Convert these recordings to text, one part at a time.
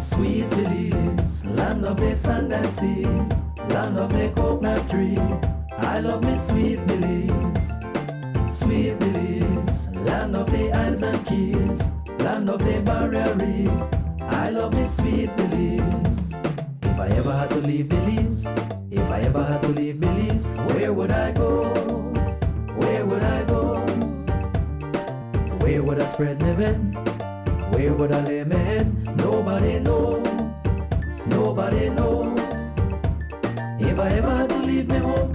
Sweet Belize, land of the sand and sea, land of the coconut tree. I love me Sweet Belize. Sweet Belize, land of the islands and keys, land of the barrier reef. I love me Sweet Belize. If I ever had to leave Belize, if I ever had to leave Belize, where would I go? Where would I go? Where would I spread my bed? Where would I lay my head? Nobody know. Nobody know. If I ever had to leave my home,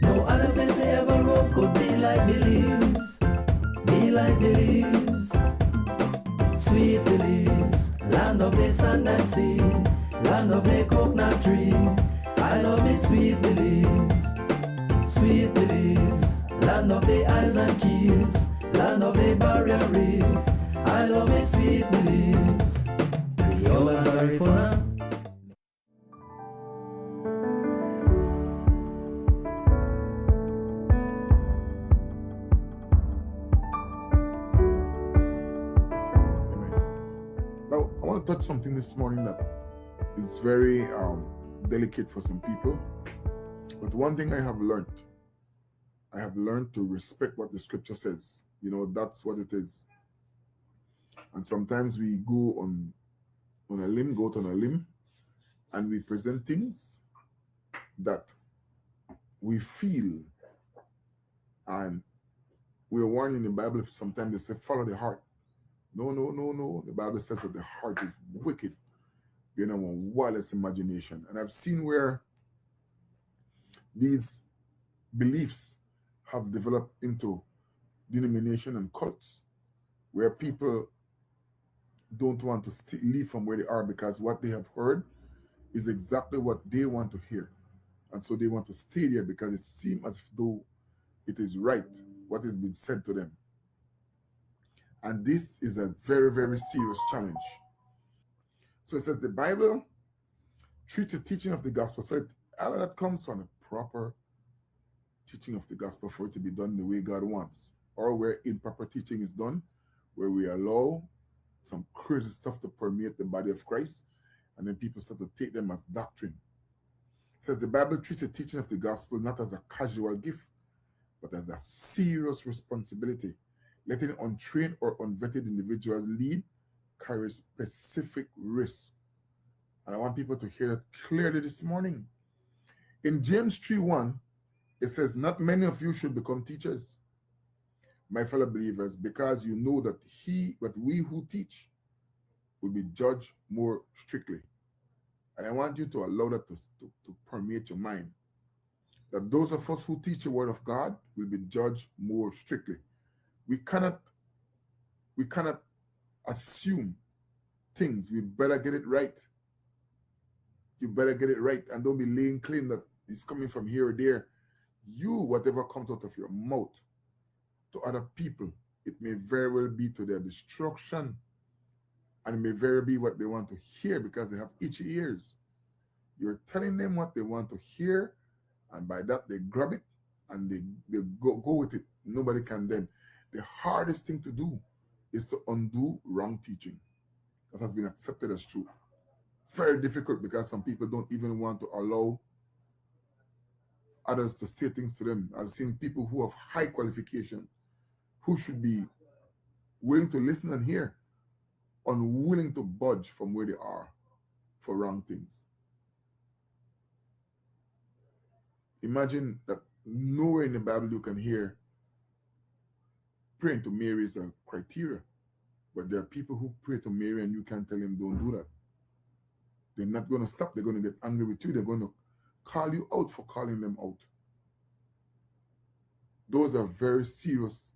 no other place I ever roam could be like Belize. Be like Belize. Sweet Belize, land of the sand and sea, land of the coconut tree. I love me Sweet Belize. Sweet Belize, land of the islands and keys, land of the barrier reef. I love me Sweet Belize. Creole and Garifuna. Now, I want to touch something this morning that is very delicate for some people. But one thing I have learned to respect what the scripture says. You know, that's what it is. And sometimes we go on a limb, and we present things that we feel, and we're warned in the Bible, sometimes they say, follow the heart. No. The Bible says that the heart is wicked, wildest imagination. And I've seen where these beliefs have developed into denomination and cults, where people don't want to leave from where they are because what they have heard is exactly what they want to hear. And so they want to stay there because it seems as though it is right, what has been said to them. And this is a very, very serious challenge. So it says the Bible treats the teaching of the gospel. So all of that comes from a proper teaching of the gospel for it to be done the way God wants. Or where improper teaching is done, where we allow some crazy stuff to permeate the body of Christ, and then people start to take them as doctrine. It says the Bible treats the teaching of the gospel not as a casual gift, but as a serious responsibility. Letting untrained or unvetted individuals lead carries specific risks. And I want people to hear that clearly this morning. In James 3:1, it says, not many of you should become teachers, my fellow believers, because you know that we who teach will be judged more strictly. And I want you to allow that to permeate your mind. That those of us who teach the word of God will be judged more strictly. We cannot assume things. We better get it right. You better get it right, and don't be laying claim that it's coming from here or there. Whatever comes out of your mouth to other people, it may very well be to their destruction, and it may very be what they want to hear because they have itchy ears. You're telling them what they want to hear, and by that they grab it and they go with it. Nobody can then. The hardest thing to do is to undo wrong teaching that has been accepted as true. Very difficult because some people don't even want to allow others to say things to them. I've seen people who have high qualification, who should be willing to listen and hear, unwilling to budge from where they are for wrong things. Imagine that nowhere in the Bible you can hear praying to Mary is a criteria, but there are people who pray to Mary and you can't tell them don't do that. They're not going to stop. They're going to get angry with you. They're going to call you out for calling them out. Those are very serious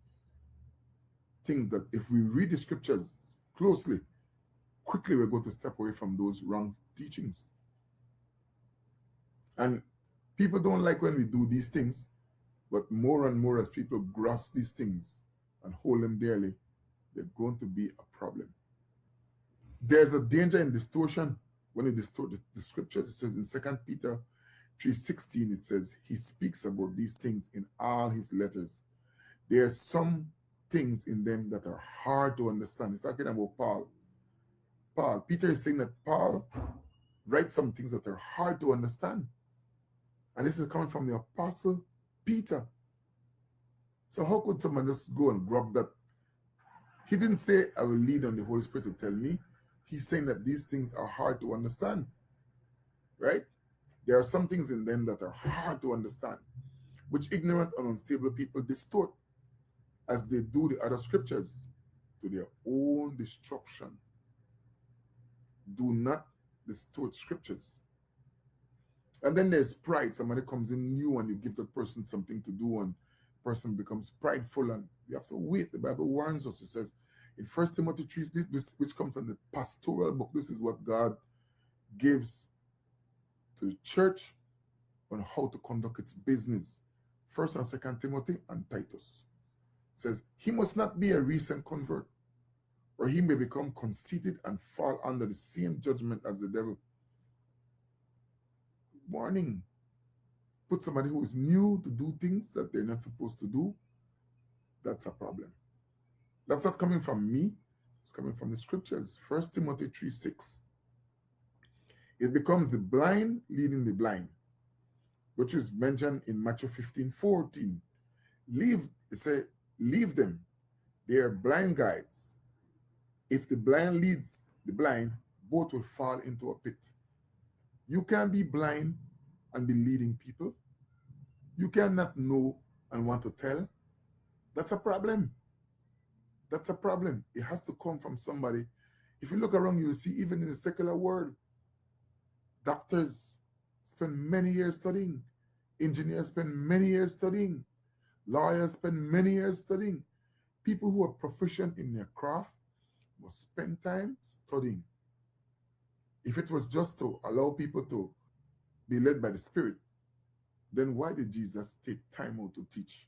things that if we read the scriptures closely, quickly we're going to step away from those wrong teachings. And people don't like when we do these things, but more and more as people grasp these things and hold them dearly, they're going to be a problem. There's a danger in distortion when you distort the scriptures. It says in 2 Peter 3:16, it says, he speaks about these things in all his letters. There are some things in them that are hard to understand. It's talking about Paul. Paul. Peter is saying that Paul writes some things that are hard to understand. And this is coming from the apostle Peter. So how could someone just go and grab that? He didn't say, I will lead on the Holy Spirit to tell me. He's saying that these things are hard to understand, right? There are some things in them that are hard to understand, which ignorant and unstable people distort as they do the other scriptures to their own destruction. Do not distort scriptures. And then there's pride. Somebody comes in new and you give that person something to do, and person becomes prideful, and you have to wait. The Bible warns us. It says in 1 Timothy 3, this which comes from the pastoral book, this is what God gives to the church on how to conduct its business. 1 and 2 Timothy and Titus. It says, he must not be a recent convert, or he may become conceited and fall under the same judgment as the devil. Warning. Put somebody who is new to do things that they're not supposed to do, that's a problem. That's not coming from me, it's coming from the scriptures. 1 Timothy 3:6. It becomes the blind leading the blind, which is mentioned in Matthew 15:14. Leave them. They are blind guides. If the blind leads the blind, both will fall into a pit. You can't be blind and be leading people. You cannot know and want to tell. That's a problem. That's a problem. It has to come from somebody. If you look around, you will see even in the secular world, doctors spend many years studying, engineers spend many years studying, lawyers spend many years studying. People who are proficient in their craft must spend time studying. If it was just to allow people to be led by the Spirit, then why did Jesus take time out to teach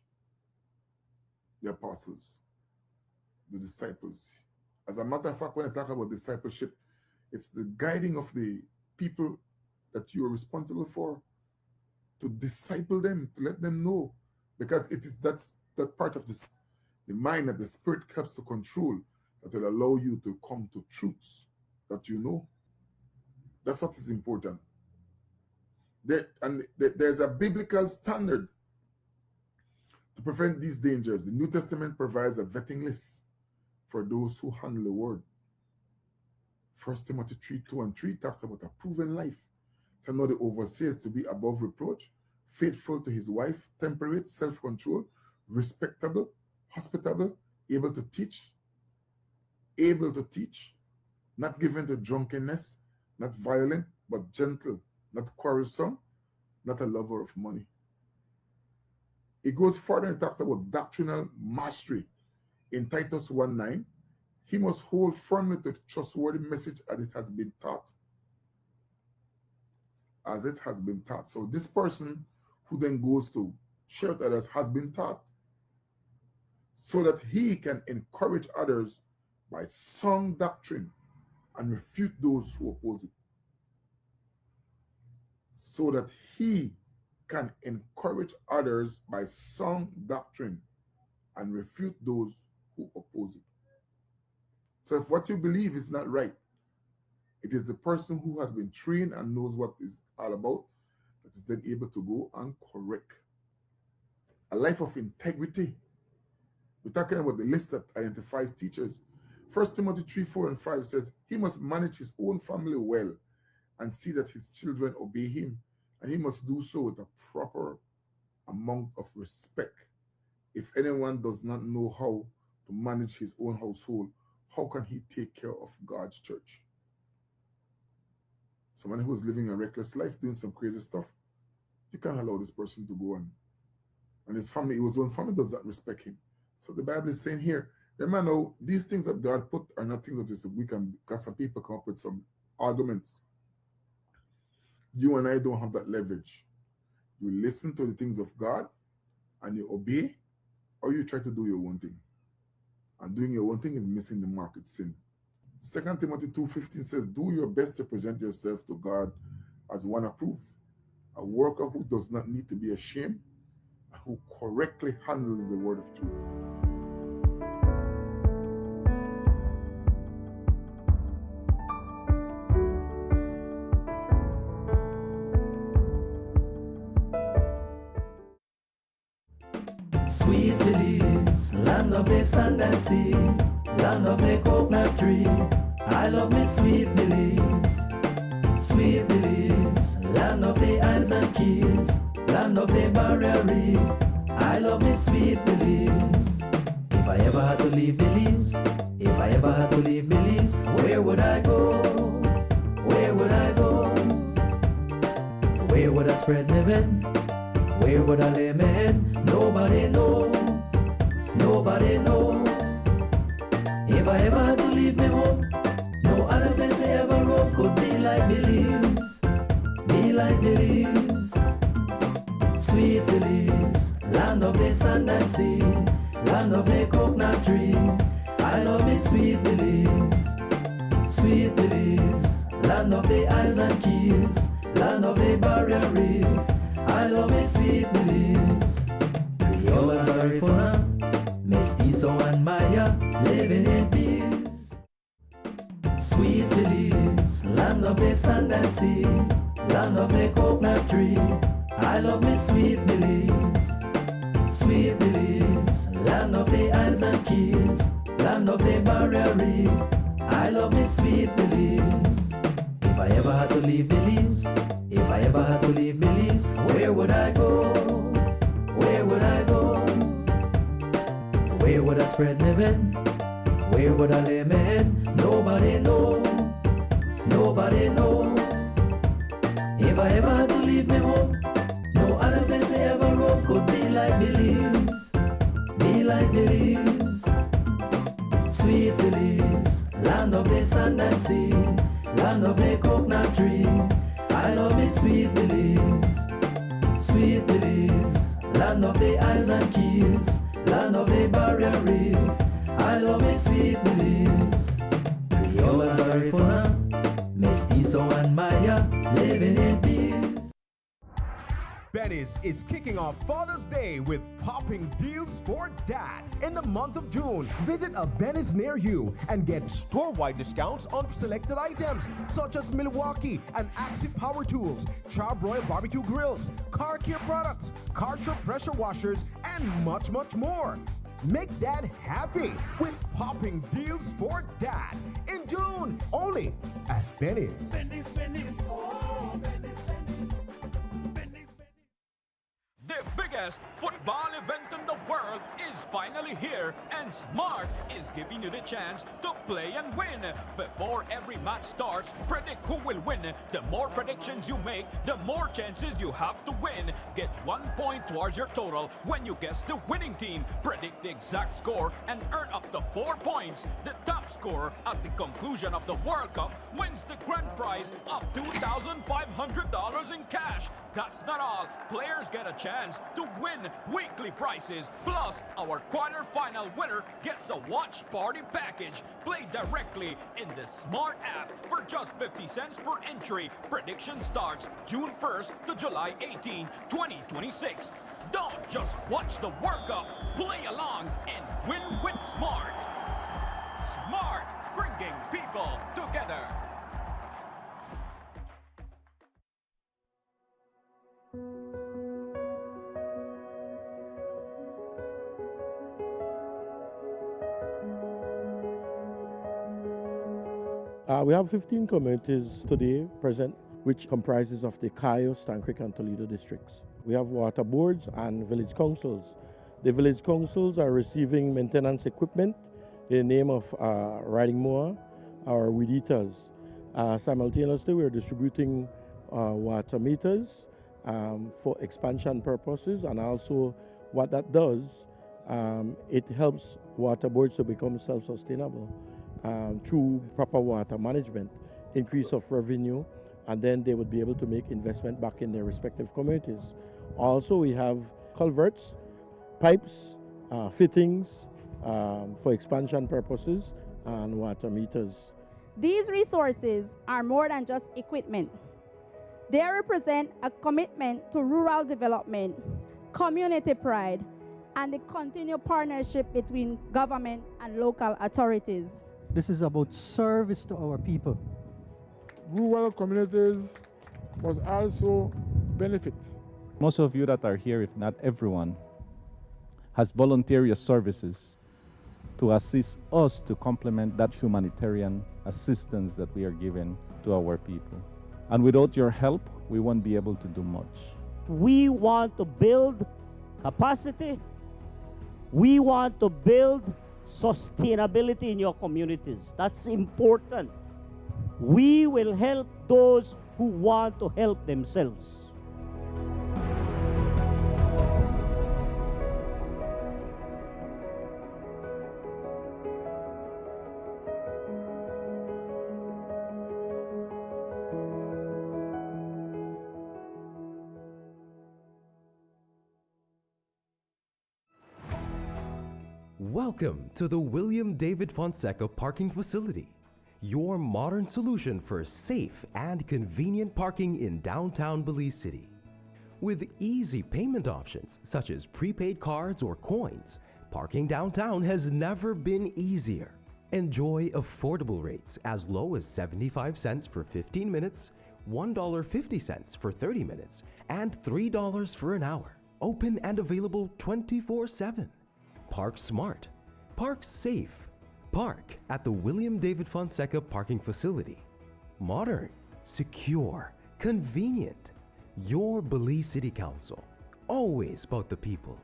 the apostles, the disciples? As a matter of fact, when I talk about discipleship, it's the guiding of the people that you are responsible for, to disciple them, to let them know, because it is that part of this, the mind that the Spirit helps to control, that will allow you to come to truths that you know. That's what is important. There's a biblical standard to prevent these dangers. The New Testament provides a vetting list for those who handle the word. 1 Timothy 3:2 and 3 talks about a proven life. To know the overseer is to be above reproach, faithful to his wife, temperate, self-control, respectable, hospitable, able to teach, not given to drunkenness, not violent, but gentle, not quarrelsome, not a lover of money. It goes further and talks about doctrinal mastery. In Titus 1:9, he must hold firmly to the trustworthy message as it has been taught. As it has been taught. So this person who then goes to share with others has been taught, so that he can encourage others by sound doctrine and refute those who oppose it. So that he can encourage others by sound doctrine and refute those who oppose it. So if what you believe is not right, it is the person who has been trained and knows what it's all about that is then able to go and correct. A life of integrity. We're talking about the list that identifies teachers. 1 Timothy 3:4 and 5 says, he must manage his own family well and see that his children obey him, and he must do so with a proper amount of respect. If anyone does not know how to manage his own household, how can he take care of God's church? Someone who is living a reckless life, doing some crazy stuff, you can't allow this person to go on. And his family, his own family does not respect him. So the Bible is saying here, remember now, these things that God put are not things that is we can, because some people come up with some arguments. You and I don't have that leverage. You listen to the things of God and you obey, or you try to do your own thing. And doing your own thing is missing the mark, it's sin. 2 Timothy 2:15 says, do your best to present yourself to God as one approved, a worker who does not need to be ashamed, and who correctly handles the word of truth. Sweet Belize, land of the sand and sea, land of the coconut tree. I love me Sweet Belize. Sweet Belize, land of the islands and keys, land of the barrier reef. I love me Sweet Belize. If I ever had to leave Belize, if I ever had to leave Belize, where would I go? Where would I go? Where would I spread my bed? Where would I lay my head? Nobody know. Nobody know. If I ever had to leave me home, no other place we ever roam could be like Belize. Be like Belize. Sweet Belize, land of the sand and sea, land of the coconut tree. I love me Sweet Belize. Sweet Belize, land of the islands and keys, land of the barrier reef. I love me Sweet Belize. Creole and Garifuna, Mestizo and Maya, living in peace. Sweet Belize, land of the sand and sea, land of the coconut tree. I love me Sweet Belize. Sweet Belize, land of the islands and keys, land of the barrier reef. I love me Sweet Belize. If I ever had to leave Belize, if I ever had to leave Belize, where would I go? Where would I go? Where would I spread my bed? Where would I lay my head? Nobody know. Nobody know. If I ever had to leave me home, no other place we ever roam could be like Belize. Be like Belize. Sweet Belize, land of the sand and sea, land of the coconut tree. I love me Sweet Belize. Sweet Belize, land of the islands and keys, land of the barrier reef. I love me Sweet Belize. Creole and Garifuna, Mestizo and Maya, living in peace. Benny's is kicking off Father's Day with popping deals for dad. In the month of June, visit a Benny's near you and get store-wide discounts on selected items such as Milwaukee and Axie power tools, Charbroil barbecue grills, car care products, Karcher pressure washers, and much, much more. Make dad happy with popping deals for dad in June, only at Benny's. Benny's, Benny's, oh, Benny's, Benny's, Benny's, Benny's. The biggest football event in the world is finally here, and Smart is giving you the chance to play and win. Before every match starts, predict who will win. The more predictions you make, the more chances you have to win. Get 1 point towards your total when you guess the winning team. Predict the exact score and earn up to 4 points. The top scorer at the conclusion of the World Cup wins the grand prize of $2,500 in cash. That's not all. Players get a chance to win weekly prizes. Plus, our quarter-final winner gets a watch party package. Play directly in the Smart app for just 50 cents per entry. Prediction starts June 1st to July 18, 2026. Don't just watch the World Cup. Play along and win with Smart. Smart, bringing people together. We have 15 communities today present, which comprises of the Cayo, Stan Creek, and Toledo districts. We have water boards and village councils. The village councils are receiving maintenance equipment in the name of riding mower or weed eaters. Simultaneously, we are distributing water meters for expansion purposes, and also what that does, it helps water boards to become self-sustainable. Through proper water management, increase of revenue, and then they would be able to make investment back in their respective communities. Also, we have culverts, pipes, fittings for expansion purposes, and water meters. These resources are more than just equipment. They represent a commitment to rural development, community pride, and the continued partnership between government and local authorities. This is about service to our people. Rural communities must also benefit. Most of you that are here, if not everyone, has volunteered your services to assist us to complement that humanitarian assistance that we are giving to our people. And without your help, we won't be able to do much. We want to build capacity. We want to build sustainability in your communities. That's important. We will help those who want to help themselves. Welcome to the William David Fonseca Parking Facility, your modern solution for safe and convenient parking in downtown Belize City. With easy payment options such as prepaid cards or coins, parking downtown has never been easier. Enjoy affordable rates as low as 75 cents for 15 minutes, $1.50 for 30 minutes, and $3 for an hour. Open and available 24/7. Park smart. Park safe. Park at the William David Fonseca Parking Facility. Modern, secure, convenient. Your Belize City Council. Always about the people.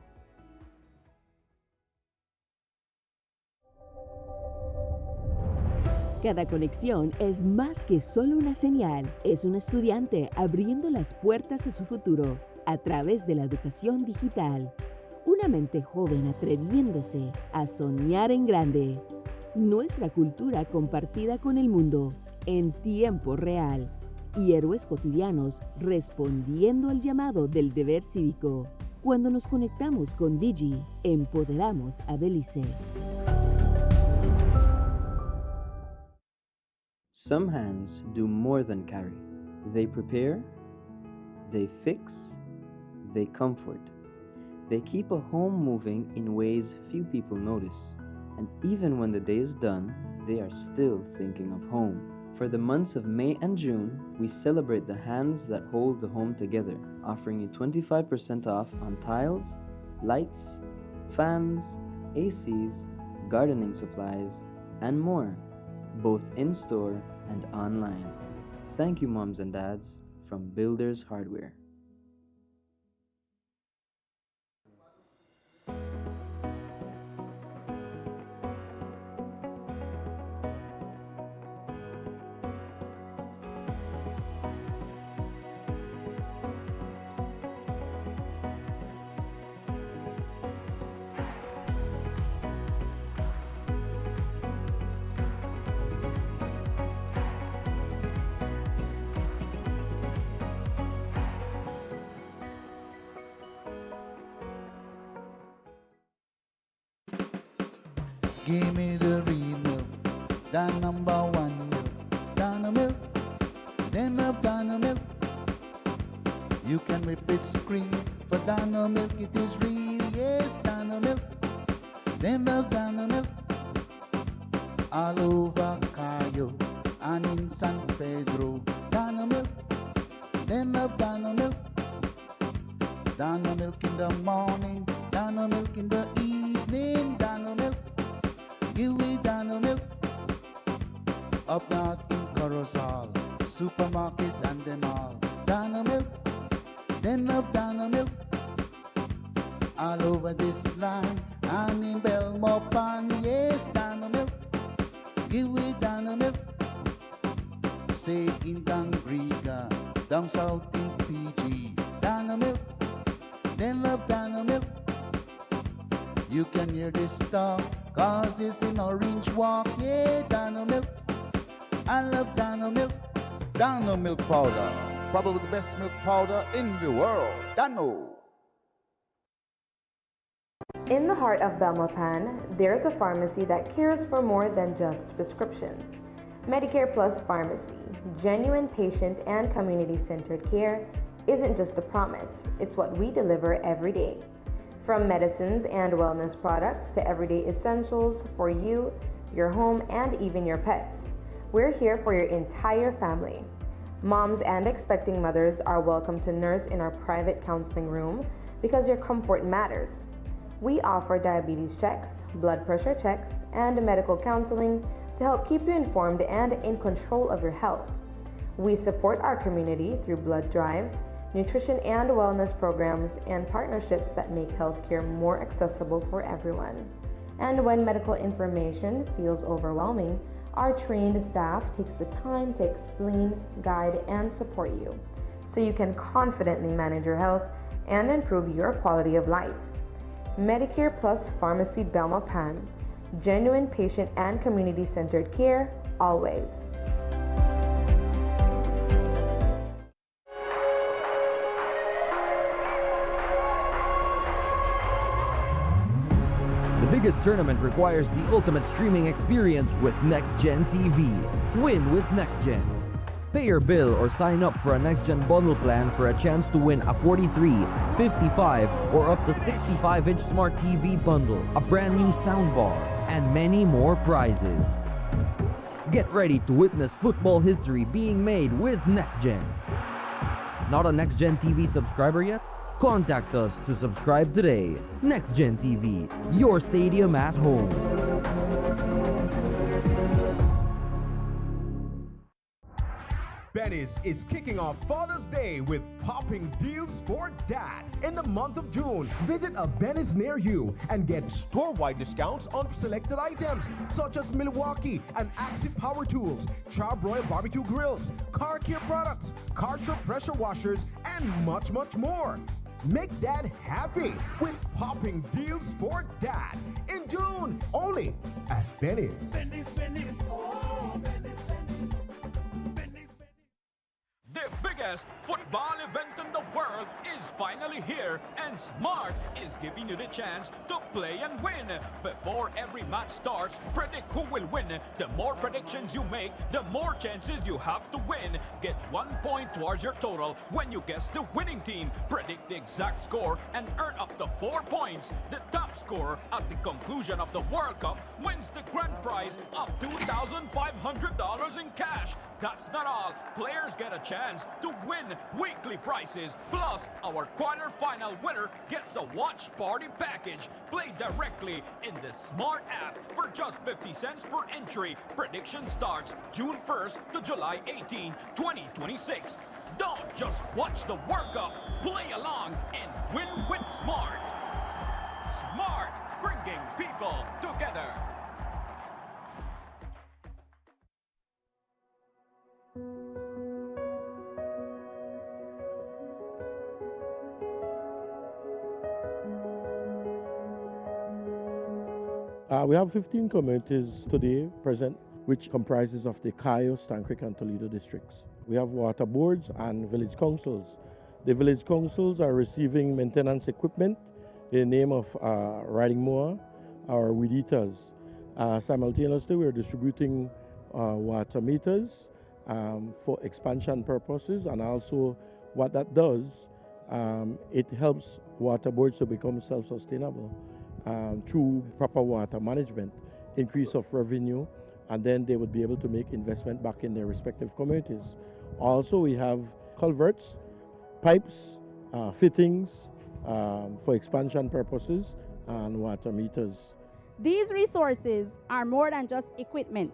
Cada conexión es más que solo una señal, es un estudiante abriendo las puertas a su futuro a través de la educación digital. Una mente joven atreviéndose a soñar en grande. Nuestra cultura compartida con el mundo en tiempo real. Y héroes cotidianos respondiendo al llamado del deber cívico. Cuando nos conectamos con Digi, empoderamos a Belice. Some hands do more than carry. They prepare, they fix, they comfort. They keep a home moving in ways few people notice. And even when the day is done, they are still thinking of home. For the months of May and June, we celebrate the hands that hold the home together, offering you 25% off on tiles, lights, fans, ACs, gardening supplies, and more, both in-store and online. Thank you, moms and dads, from Builders Hardware. Give me the real milk, the number one milk, Dana milk, then love Dana milk. You can whip it cream, for Dana milk it is real, yes, Dana milk, then love Dana milk. All over Cayo and in San Pedro, Dana milk, then love Dana milk. Dana milk in the morning, Dana milk in the evening, Dana milk. Give me Dana milk. Up north in Corozal, supermarket and them all. Dana milk, then love Dana milk. All over this land and in Belmopan, yes, Dana milk. Give me Dana milk. Say in Dangriga, down south in PG. Dana milk, then love Dana milk. You can hear this talk, cause it's in Orange Walk, yeah, Dana milk. I love Dana milk. Dana milk powder, probably the best milk powder in the world. Dano. In the heart of Belmopan, there's a pharmacy that cares for more than just prescriptions. Medicare Plus Pharmacy, genuine patient and community-centered care, isn't just a promise, it's what we deliver every day. From medicines and wellness products to everyday essentials for you, your home, and even your pets. We're here for your entire family. Moms and expecting mothers are welcome to nurse in our private counseling room because your comfort matters. We offer diabetes checks, blood pressure checks, and medical counseling to help keep you informed and in control of your health. We support our community through blood drives, nutrition and wellness programs, and partnerships that make healthcare more accessible for everyone. And when medical information feels overwhelming, our trained staff takes the time to explain, guide, and support you so you can confidently manage your health and improve your quality of life. Medicare Plus Pharmacy Belmopan, genuine patient and community-centered care, always. The biggest tournament requires the ultimate streaming experience with NextGen TV. Win with NextGen. Pay your bill or sign up for a NextGen bundle plan for a chance to win a 43, 55, or up to 65-inch smart TV bundle, a brand new soundbar, and many more prizes. Get ready to witness football history being made with NextGen. Not a NextGen TV subscriber yet? Contact us to subscribe today. NextGen TV, your stadium at home. Benny's is kicking off Father's Day with popping deals for dad in the month of June. Visit a Benny's near you and get store-wide discounts on selected items such as Milwaukee and Axie power tools, Charbroil barbecue grills, car care products, Karcher pressure washers, and much, much more. Make dad happy with popping deals for dad in June, only at Benny's. Benny's, Benny's, oh, Benny's, Benny's. The biggest football event in the world is finally here, and Smart is giving you the chance to play and win. Before every match starts, predict who will win. The more predictions you make, the more chances you have to win. Get 1 point towards your total when you guess the winning team. Predict the exact score and earn up to 4 points. The top scorer at the conclusion of the World Cup wins the grand prize of $2,500 in cash. That's not all. Players get a chance to win weekly prizes. Plus, our quarter-final winner gets a watch party package. Play directly in the Smart app for just 50 cents per entry. Prediction starts June 1st to July 18, 2026. Don't just watch the World Cup. Play along and win with Smart. Smart, bringing people together. We have 15 communities today present, which comprises of the Cayo, Stancrick, and Toledo districts. We have water boards and village councils. The village councils are receiving maintenance equipment in the name of riding mower or weed eaters. Simultaneously, we are distributing water meters for expansion purposes, and also what that does, it helps water boards to become self-sustainable. Through proper water management, increase of revenue, and then they would be able to make investment back in their respective communities. Also, we have culverts, pipes, fittings for expansion purposes, and water meters. These resources are more than just equipment.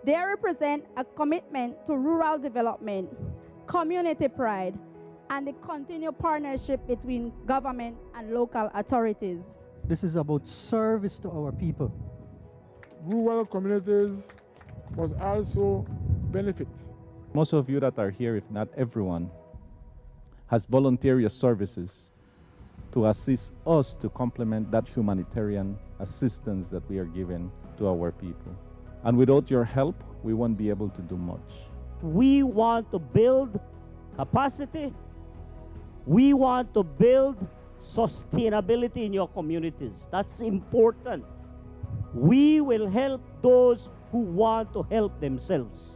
They represent a commitment to rural development, community pride, and the continued partnership between government and local authorities. This is about service to our people. Rural communities must also benefit. Most of you that are here, if not everyone, has voluntary services to assist us to complement that humanitarian assistance that we are giving to our people. And without your help, we won't be able to do much. We want to build capacity. We want to build sustainability in your communities. That's important. We will help those who want to help themselves.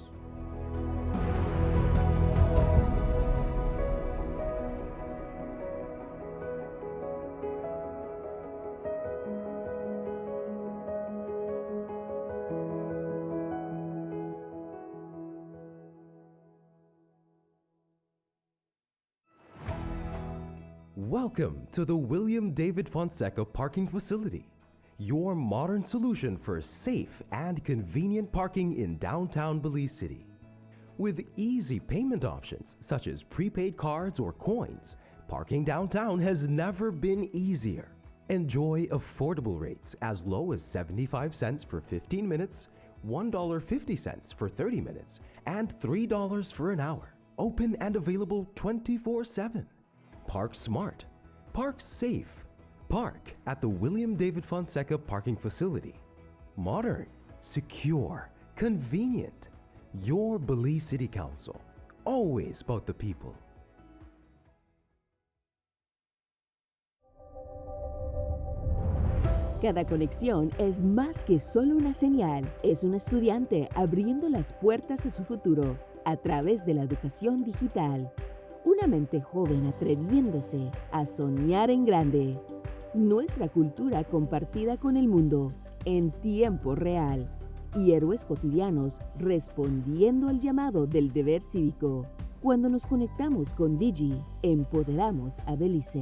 Welcome to the William David Fonseca Parking Facility, your modern solution for safe and convenient parking in downtown Belize City. With easy payment options such as prepaid cards or coins, parking downtown has never been easier. Enjoy affordable rates as low as 75 cents for 15 minutes, $1.50 for 30 minutes, and $3 for an hour. Open and available 24/7. Park smart. Park safe. Park at the William David Fonseca Parking Facility. Modern, secure, convenient. Your Belize City Council. Always about the people. Cada conexión es más que solo una señal, es un estudiante abriendo las puertas a su futuro a través de la educación digital. Una mente joven atreviéndose a soñar en grande. Nuestra cultura compartida con el mundo en tiempo real. Y héroes cotidianos respondiendo al llamado del deber cívico. Cuando nos conectamos con Digi, empoderamos a Belice.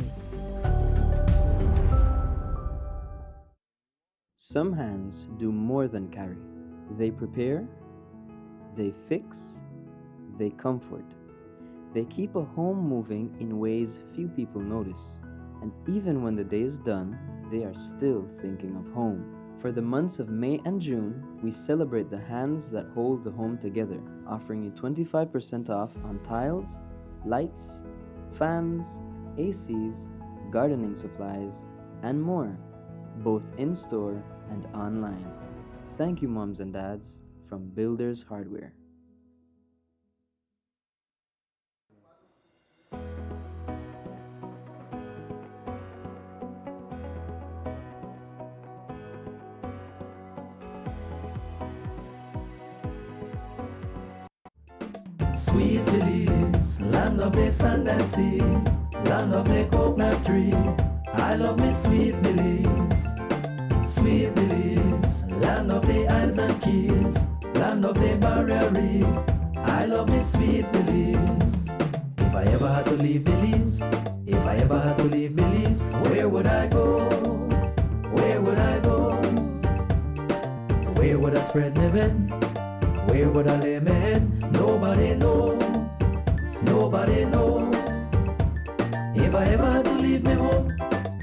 Some hands do more than carry. They prepare, they fix, they comfort. They keep a home moving in ways few people notice. And even when the day is done, they are still thinking of home. For the months of May and June, we celebrate the hands that hold the home together, offering you 25% off on tiles, lights, fans, ACs, gardening supplies, and more, both in-store and online. Thank you, moms and dads, from Builders Hardware. Sweet Belize, land of the sand and sea, land of the coconut tree. I love me sweet Belize. Sweet Belize, land of the islands and keys, land of the barrier reef. I love me sweet Belize. If I ever had to leave Belize, if I ever had to leave Belize, where would I go? Where would I go? Where would I spread my bed? Where would I lay my head? Nobody know, nobody know. If I ever had to leave me home,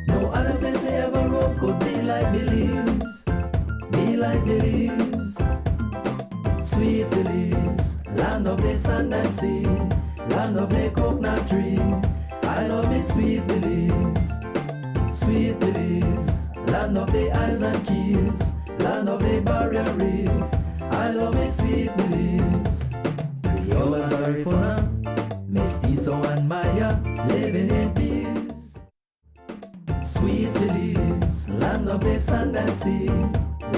no other place I ever roam could be like Belize, be like Belize. Sweet Belize, land of the sand and sea, land of the coconut tree. I love me sweet Belize. Sweet Belize, land of the islands and keys, land of the barrier reef. I love me sweet Belize. Creole and Garifuna, Mestizo and Maya, living in peace. Sweet Belize, land of the sand and sea,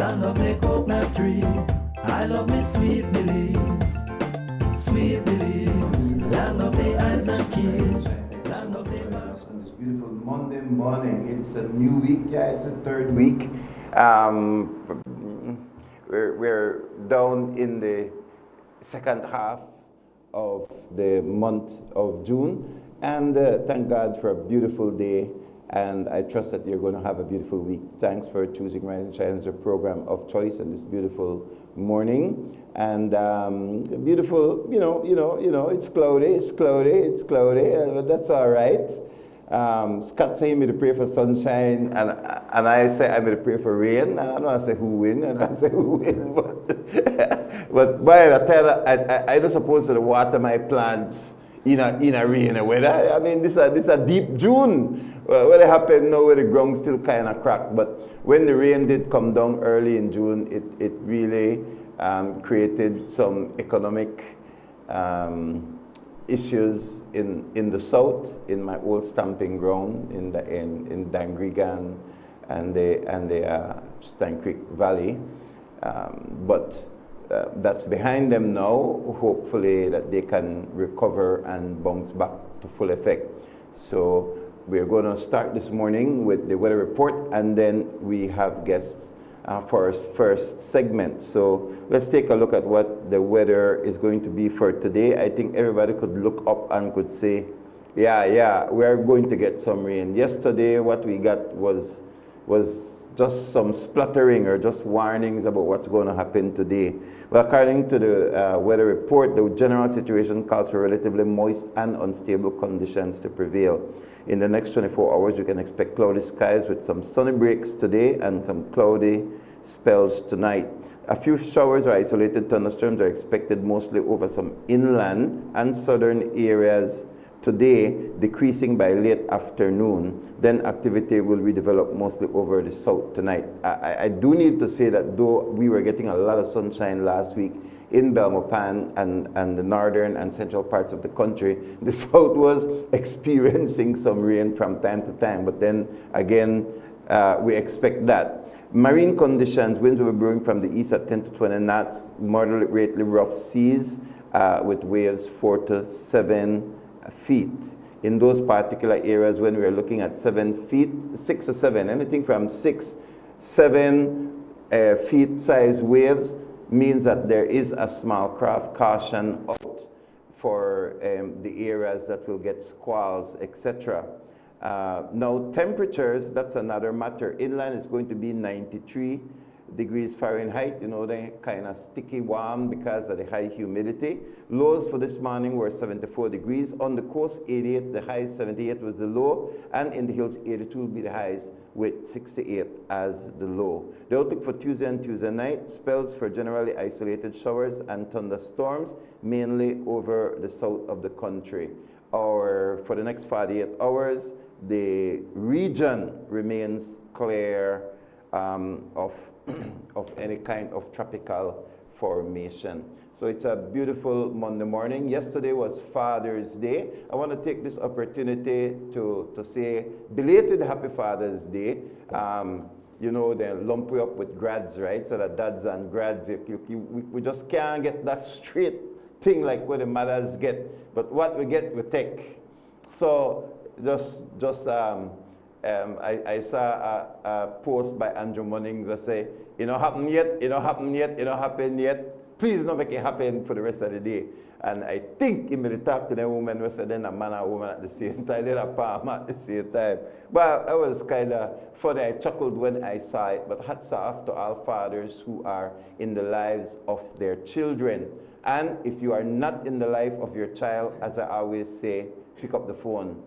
land of the coconut tree. I love me sweet Belize. Sweet Belize, land of the islands and keys, land of the on this beautiful Monday morning. It's a new week, yeah, it's a third week. We're down in the second half of the month of June, and thank God for a beautiful day, and I trust that you're going to have a beautiful week. Thanks for choosing Rise and Shine as your program of choice on this beautiful morning. And beautiful, it's cloudy, but that's all right. Scott saying me to pray for sunshine, and I say I'm going to pray for rain, and I don't say who win, and I say who win, but by the time I don't supposed to water my plants in a rainy weather. I mean, this a deep June. What happened now where the ground still kind of cracked, but when the rain did come down early in June, it really created some economic issues in the south, in my old stamping ground in Dangrigan and the Stan Creek Valley, but that's behind them now. Hopefully that they can recover and bounce back to full effect. So we're going to start this morning with the weather report, and then we have guests for our first segment. So let's take a look at what the weather is going to be for today. I think everybody could look up and could say Yeah, we're going to get some rain. Yesterday, what we got was just some spluttering or just warnings about what's going to happen today. But according to the weather report, the general situation calls for relatively moist and unstable conditions to prevail. In the next 24 hours, we can expect cloudy skies with some sunny breaks today and some cloudy spells tonight. A few showers or isolated thunderstorms are expected mostly over some inland and southern areas today, decreasing by late afternoon. Then activity will redevelop mostly over the south tonight. I do need to say that though we were getting a lot of sunshine last week in Belmopan and the northern and central parts of the country, the south was experiencing some rain from time to time. But then again, we expect that. Marine conditions, winds will be blowing from the east at 10 to 20 knots, moderately rough seas with waves 4 to 7 feet. In those particular areas, when we are looking at 7 feet, 6 or 7, anything from 6, 7 feet size waves means that there is a small craft. Caution out for the areas that will get squalls, etc. Now temperatures, that's another matter. Inland is going to be 93 degrees Fahrenheit, you know, they're kind of sticky warm because of the high humidity. Lows for this morning were 74 degrees. On the coast, 88, the high 78 was the low, and in the hills, 82 will be the highs with 68 as the low. The outlook for Tuesday and Tuesday night, spells for generally isolated showers and thunderstorms, mainly over the south of the country. Or for the next 48 hours, the region remains clear of any kind of tropical formation. So it's a beautiful Monday morning. Yesterday was Father's Day. I want to take this opportunity to say belated Happy Father's Day. You know, they lump you up with grads, right? So that dads and grads, we just can't get that straight thing like what the mothers get. But what we get, we take. So I saw a post by Andrew Munnings that say, it don't happen yet, it don't happen yet, it don't happen yet. Please don't make it happen for the rest of the day. And I think he made talk to the woman who said then a man and woman at the same time, then a palm at the same time. But I was kind of funny. I chuckled when I saw it. But hats off to all fathers who are in the lives of their children. And if you are not in the life of your child, as I always say, pick up the phone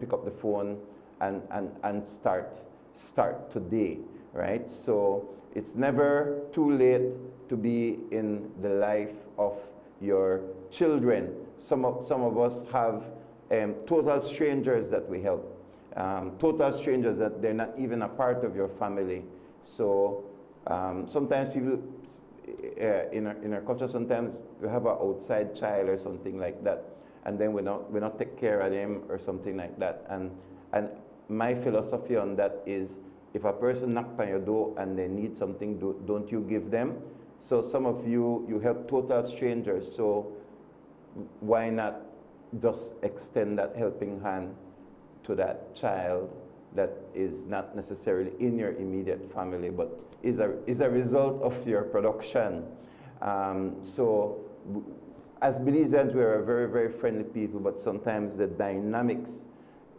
and start today, right? So it's never too late to be in the life of your children. Some of us have total strangers that we help, total strangers that they're not even a part of your family. So sometimes people in our culture, sometimes we have an outside child or something like that, and then we not take care of them or something like that. And my philosophy on that is, if a person knocks on your door and they need something, don't you give them? So some of you help total strangers, so why not just extend that helping hand to that child that is not necessarily in your immediate family, but is a result of your production. So as Belizeans, we are a very, very friendly people, but sometimes the dynamics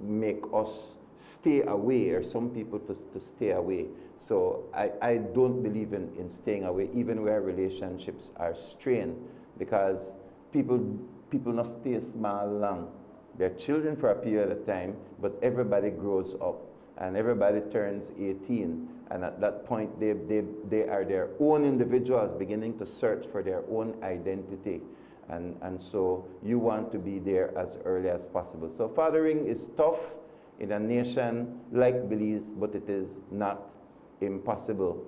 make us stay away, or some people to stay away. So I don't believe in staying away, even where relationships are strained, because people not stay small long. They're children for a period of time, but everybody grows up and everybody turns 18. And at that point, they are their own individuals beginning to search for their own identity. And so you want to be there as early as possible. So fathering is tough in a nation like Belize, but it is not impossible.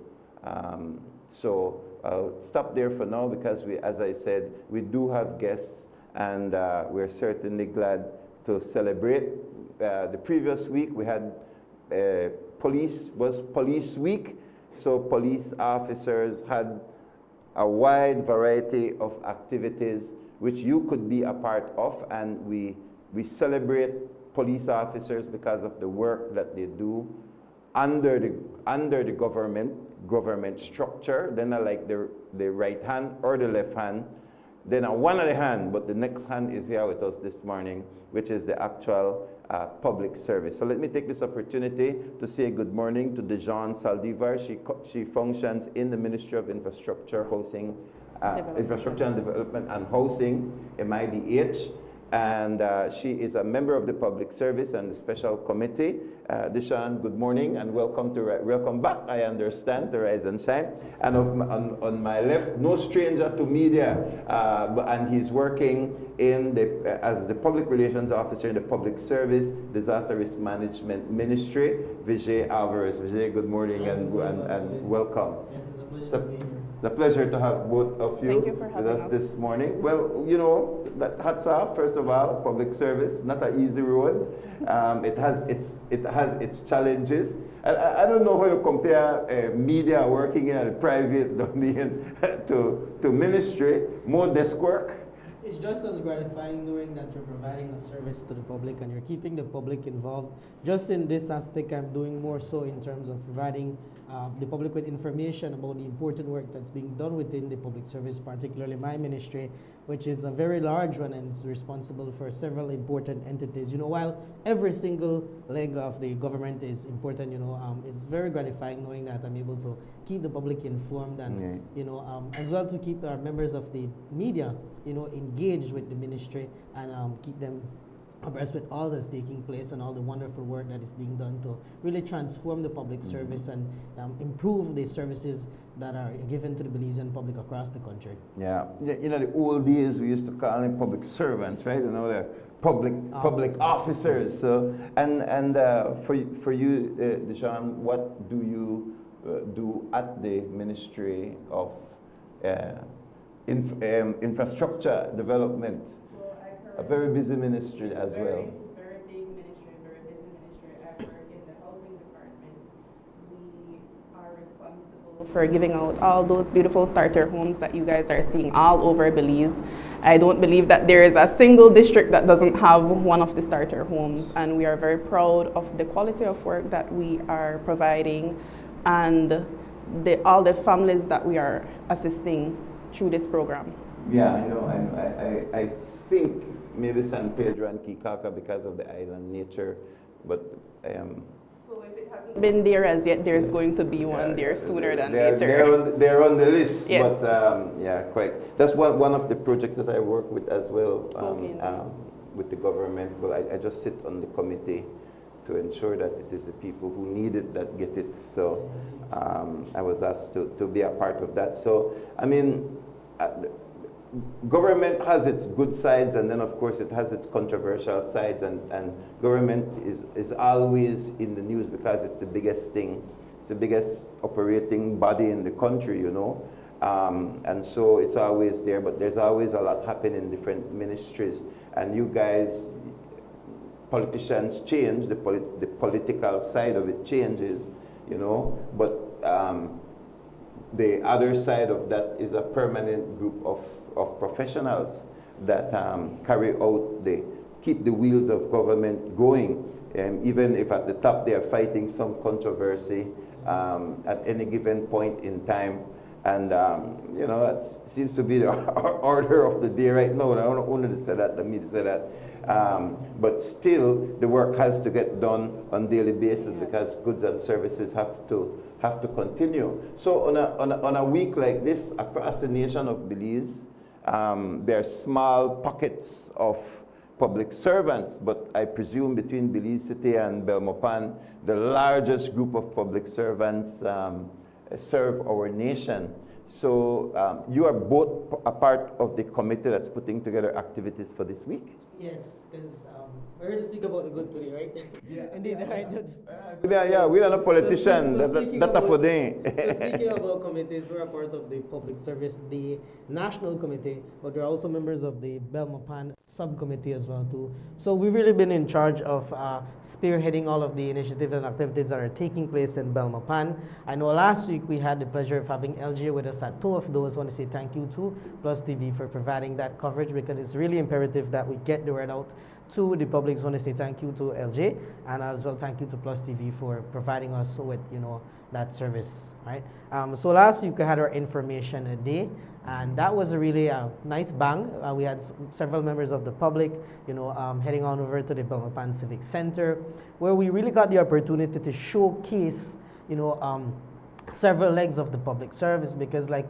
So I'll stop there for now, because as I said, we do have guests, and we're certainly glad to celebrate. The previous week we had police week, so police officers had a wide variety of activities which you could be a part of, and we celebrate police officers because of the work that they do under the government structure. They're not like the right hand or the left hand. Then on one other hand, but the next hand is here with us this morning, which is the actual public service. So let me take this opportunity to say good morning to Dejan Saldivar. She functions in the Ministry of Infrastructure, Infrastructure and Development and Housing, MIDH. And she is a member of the Public Service and the Special Committee. Dishan, good morning and welcome back, I understand, to Rise and Shine. And on my left, no stranger to media, and he's working in as the Public Relations Officer in the Public Service Disaster Risk Management Ministry, Vijay Alvarez. Vijay, good morning and welcome. Yes, it's a pleasure to be here. It's a pleasure to have both of you with us this morning. Well, you know, that hats off, first of all, public service, not an easy road. It has its challenges. I don't know how you compare media working in a private domain to ministry, more desk work. It's just as gratifying knowing that you're providing a service to the public and you're keeping the public involved. Just in this aspect, I'm doing more so in terms of providing the public with information about the important work that's being done within the public service, particularly my ministry, which is a very large one and is responsible for several important entities. You know, while every single leg of the government is important, you know, it's very gratifying knowing that I'm able to keep the public informed and, you know, as well to keep our members of the media, you know, engaged with the ministry and keep them abreast with all that's taking place and all the wonderful work that is being done to really transform the public service and improve the services that are given to the Belizean public across the country. Yeah, you know, the old days we used to call them public servants, right? You know, they're public officers. So, and for you, Deshaun, what do you do at the Ministry of Infrastructure Development? A very busy ministry as well. Very big ministry, very busy ministry. I work in the housing department. We are responsible for giving out all those beautiful starter homes that you guys are seeing all over Belize. I don't believe that there is a single district that doesn't have one of the starter homes, and we are very proud of the quality of work that we are providing and all the families that we are assisting through this program. Yeah, I know. I think maybe San Pedro and Kikaka because of the island nature, but so if it hasn't been there as yet, there's going to be one there sooner than later. They're on the list, yes. But yeah, quite. That's one of the projects that I work with as well with the government. Well, I just sit on the committee to ensure that it is the people who need it that get it. So I was asked to be a part of that. So I mean. Government has its good sides, and then of course it has its controversial sides, and government is always in the news because it's the biggest thing, it's the biggest operating body in the country, you know, and so it's always there, but there's always a lot happening in different ministries, and you guys, politicians change, the political side of it changes, you know, but the other side of that is a permanent group of professionals that keep the wheels of government going, even if at the top they are fighting some controversy at any given point in time. And you know, that seems to be the order of the day right now. I don't want to say that, let me say that. But still, the work has to get done on a daily basis because goods and services have to continue. So on a week like this, across the nation of Belize, there are small pockets of public servants, but I presume between Belize City and Belmopan, the largest group of public servants serve our nation. So you are both a part of the committee that's putting together activities for this week? Yes, because we're here to speak about the good today, right? Yeah. Indeed, right? Yeah, we're not a politician. That's for them. Speaking about committees, we're a part of the public service, the national committee, but we're also members of the Belmopan subcommittee as well too. So we've really been in charge of spearheading all of the initiatives and activities that are taking place in Belmopan. I know last week we had the pleasure of having LG with us at two of those. I want to say thank you to PlusTV for providing that coverage because it's really imperative that we get the word out to the public. I want to say thank you to LJ and as well thank you to PlusTV for providing us with, you know, that service, right? So last week we had our information day, And that was a really nice bang. We had several members of the public, heading on over to the Belmopan Civic Center, where we really got the opportunity to showcase, several legs of the public service, because like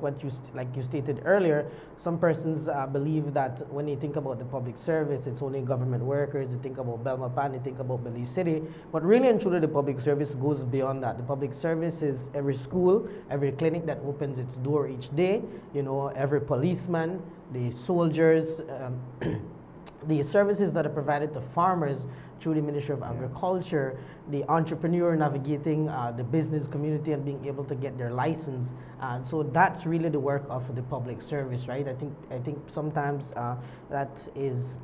you stated earlier, some persons believe that when they think about the public service, it's only government workers. They think about Belmopan, they think about Belize City, but really and truly the public service goes beyond that. The public service is every school, every clinic that opens its door each day, every policeman, the soldiers, the services that are provided to farmers through the Ministry of Agriculture, the entrepreneur navigating the business community and being able to get their license. And so that's really the work of the public service, right? I think sometimes that is,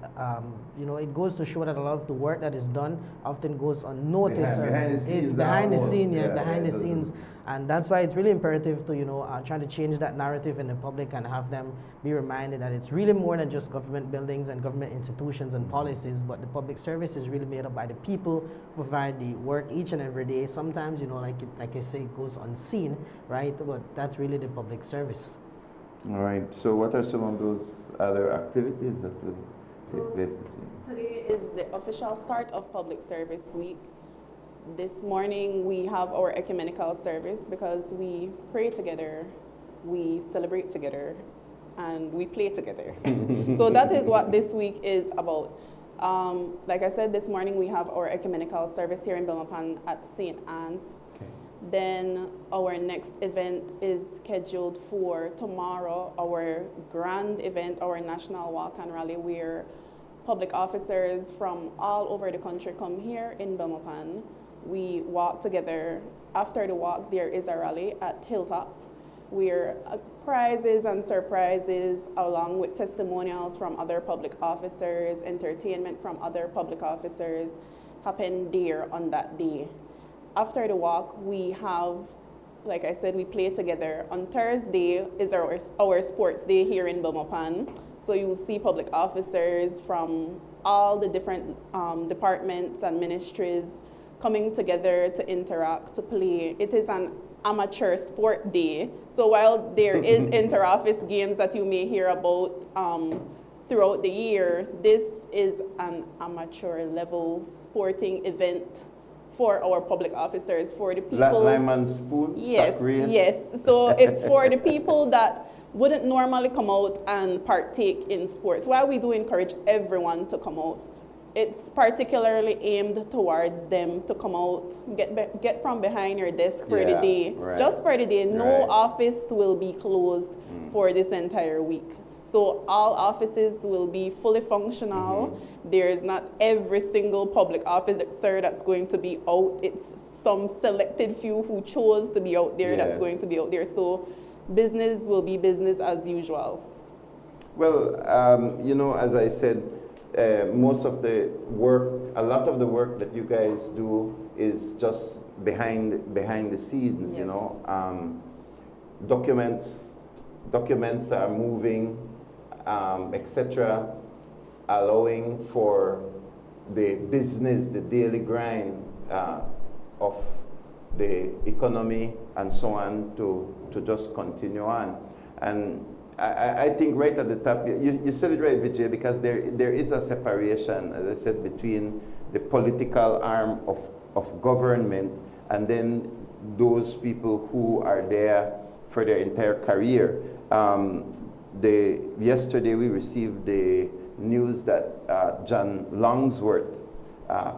it goes to show that a lot of the work that is done often goes unnoticed. It's behind the scenes. And that's why it's really imperative to, try to change that narrative in the public and have them be reminded that it's really more than just government buildings and government institutions and policies, but the public service is really made up by the people who provide the work each and every day. Sometimes, like I say, it goes unseen, right? But that's really the public service. All right. So what are some of those other activities that will take place this week? Today is the official start of Public Service Week. This morning we have our ecumenical service because we pray together, we celebrate together, and we play together. So that is what this week is about. Like I said, this morning we have our ecumenical service here in Belmopan at St. Anne's. Okay. Then our next event is scheduled for tomorrow, our grand event, our national walk and rally, where public officers from all over the country come here in Belmopan. We walk together. After the walk, there is a rally at Hilltop, where prizes and surprises, along with testimonials from other public officers, entertainment from other public officers, happen there on that day. After the walk, we have, like I said, we play together. On Thursday is our sports day here in Belmopan. So you will see public officers from all the different departments and ministries coming together to interact, to play. It is an amateur sport day. So while there is inter-office games that you may hear about throughout the year, this is an amateur level sporting event for our public officers, for the people. Lyman's Pool? Yes, yes. So it's for the people that wouldn't normally come out and partake in sports. While we do encourage everyone to come out, it's particularly aimed towards them to come out, get from behind your desk for the day. Right. Just for the day. No office will be closed for this entire week. So all offices will be fully functional. There is not every single public officer that's going to be out. It's some selected few who chose to be out there that's going to be out there. So business will be business as usual. Well, as I said, most of the work, a lot of the work that you guys do is just behind the scenes. Documents are moving, etc., allowing for the business, the daily grind of the economy and so on to just continue on. And I think right at the top, you said it right, Vijay, because there is a separation, as I said, between the political arm of government and then those people who are there for their entire career. Yesterday we received the news that John Longsworth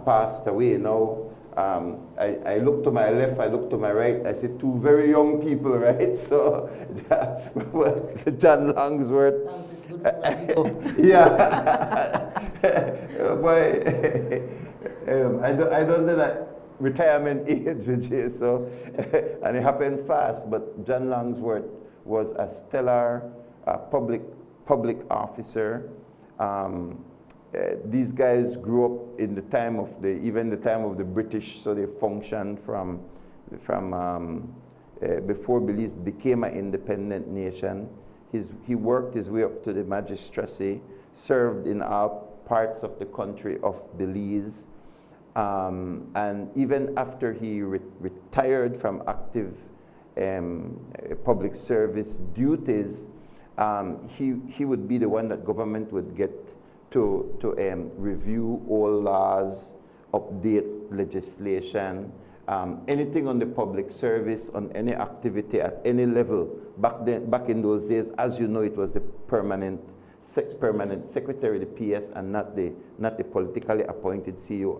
passed away. Now, I look to my left, I look to my right, I see two very young people, right? So, John Longsworth. Yeah. Boy, I don't know that retirement age, Vijay, so, and it happened fast, but John Longsworth was a stellar public officer. These guys grew up in the time of even the time of the British, so they functioned from before Belize became an independent nation. He worked his way up to the magistracy, served in all parts of the country of Belize, and even after he retired from active public service duties, he would be the one that government would get to review all laws, update legislation, anything on the public service, on any activity at any level. Back in those days, as you know, it was the permanent secretary, the PS, and not the politically appointed CEO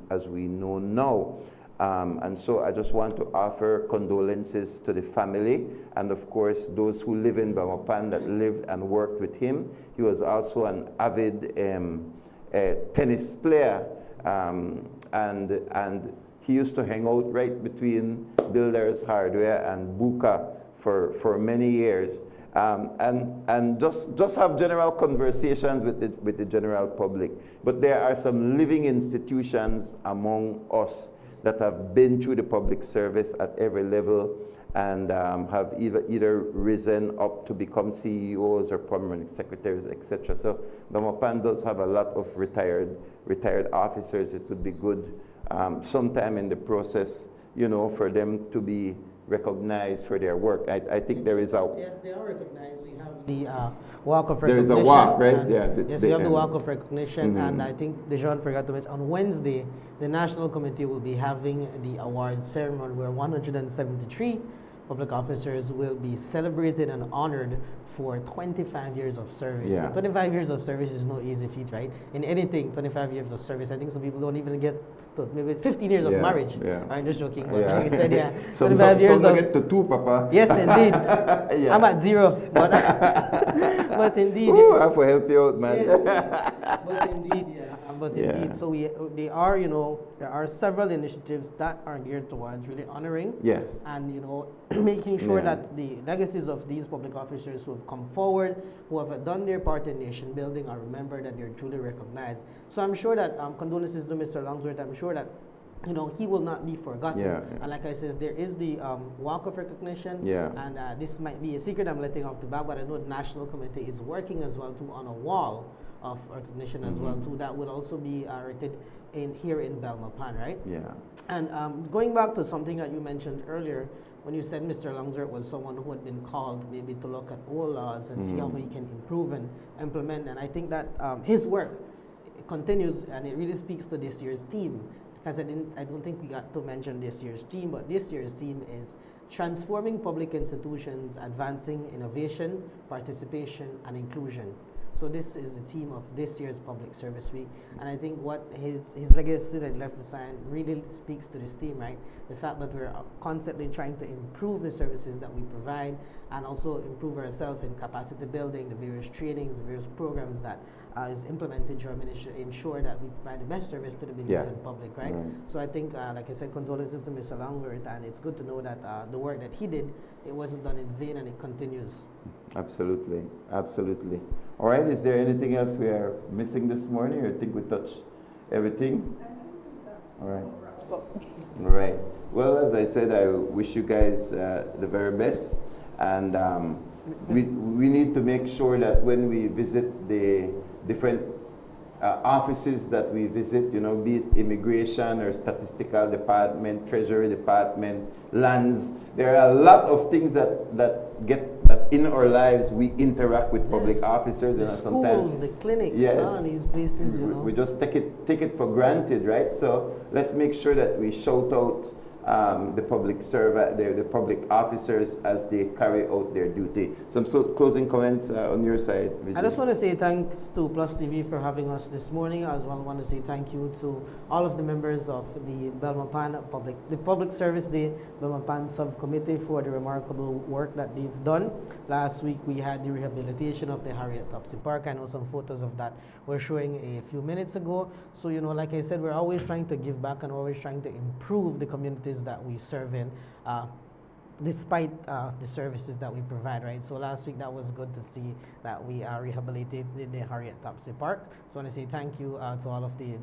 as we know now. And so I just want to offer condolences to the family, and of course those who live in Belmopan that lived and worked with him. He was also an avid tennis player, and he used to hang out right between Builders Hardware and Buka for many years, and just have general conversations with the general public. But there are some living institutions among us that have been through the public service at every level and have either risen up to become CEOs or permanent secretaries, etc. So Belmopan does have a lot of retired officers. It would be good sometime in the process, for them to be recognized for their work. I think there is a... Yes, they are recognized. We have the walk of There's recognition. a walk, right? Yeah. Yes, we have the walk of recognition, and I think Dejan forgot to mention, on Wednesday, the National Committee will be having the award ceremony where 173 public officers will be celebrated and honored for 25 years of service. Yeah. 25 years of service is no easy feat, right? In anything, 25 years of service. I think some people don't even get to maybe 15 years of marriage. Yeah. I'm just joking. But like I said, yeah. 25 years of... get to 2, Papa. Yes, indeed. I'm at 0. But indeed. Ooh, I have to help you out, man. Yes. But indeed, yeah. But indeed, so they are, there are several initiatives that are geared towards really honoring and, making sure that the legacies of these public officers who have come forward, who have done their part in nation building, are remembered and they're truly recognized. So I'm sure that, condolences to Mr. Longsworth, I'm sure that he will not be forgotten. And like I said, there is the walk of recognition, and this might be a secret I'm letting off the bat, but I know the National Committee is working as well on a wall of recognition as well too. That will also be erected here in Belmopan, right? Yeah. And going back to something that you mentioned earlier, when you said Mr. Longsworth was someone who had been called maybe to look at all laws and see how he can improve and implement, and I think that his work continues, and it really speaks to this year's theme. Because I don't think we got to mention this year's theme, but this year's theme is transforming public institutions, advancing innovation, participation, and inclusion. So this is the theme of this year's Public Service Week, and I think what his legacy that he left behind really speaks to this theme, right? The fact that we're constantly trying to improve the services that we provide and also improve ourselves in capacity building, the various trainings, the various programs that is implemented to ensure that we provide the best service to the business and public, right? So I think, like I said, condolences to Mr. Longworth, and it's good to know that the work that he did, it wasn't done in vain and it continues. Absolutely, absolutely. All right, is there anything else we are missing this morning, or I think we touched everything? All right. All right. Well, as I said, I wish you guys the very best, and we need to make sure that when we visit the different offices that we visit, be it immigration or statistical department, treasury department, lands, there are a lot of things that in our lives we interact with public officers, the and schools, sometimes the clinics, these places, we just take it for granted, right? So let's make sure that we shout out the public officers as they carry out their duty. Some closing comments on your side, Vijay? I just want to say thanks to PlusTV for having us this morning. I as well want to say thank you to all of the members of the Belmopan Public Service Day Belmopan Subcommittee for the remarkable work that they've done. Last week we had the rehabilitation of the Harriet Tubsy Park. I know some photos of that were showing a few minutes ago. So like I said, we're always trying to give back and always trying to improve the communities that we serve in, despite the services that we provide, right? So last week that was good to see that we rehabilitated the Harriet Tubsy Park. So I want to say thank you to all of the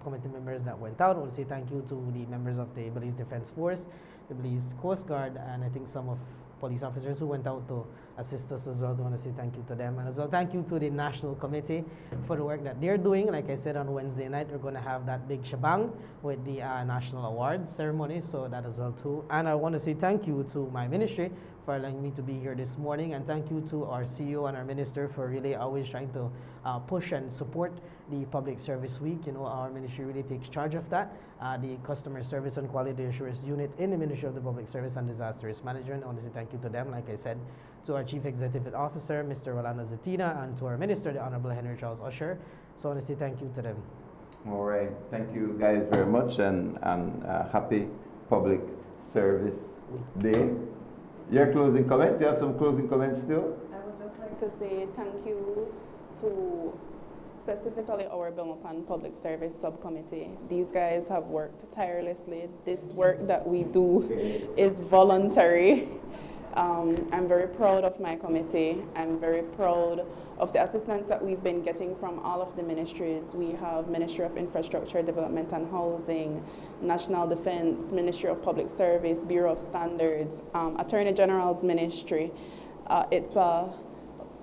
committee members that went out. I want to say thank you to the members of the Belize Defense Force, the Belize Coast Guard, and I think some of police officers who went out to assist us as well. I want to say thank you to them, and as well thank you to the National Committee for the work that they're doing. Like I said, on Wednesday night we're going to have that big shebang with the National Awards ceremony, so that as well too. And I want to say thank you to my ministry for allowing me to be here this morning, and thank you to our CEO and our minister for really always trying to push and support the Public Service Week. You know, our ministry really takes charge of that. The Customer Service and Quality Assurance Unit in the Ministry of the Public Service and Disaster Risk Management, I want to say thank you to them, like I said, to our Chief Executive Officer, Mr. Rolando Zetina, and to our Minister, the Honorable Henry Charles Usher. So I want to say thank you to them. All right. Thank you guys very much, and happy Public Service Day. Your closing comments? You have some closing comments too? I would just like to say thank you to specifically our Belmopan Public Service Subcommittee. These guys have worked tirelessly. This work that we do is voluntary. I'm very proud of my committee. I'm very proud of the assistance that we've been getting from all of the ministries. We have Ministry of Infrastructure, Development and Housing, National Defense, Ministry of Public Service, Bureau of Standards, Attorney General's Ministry.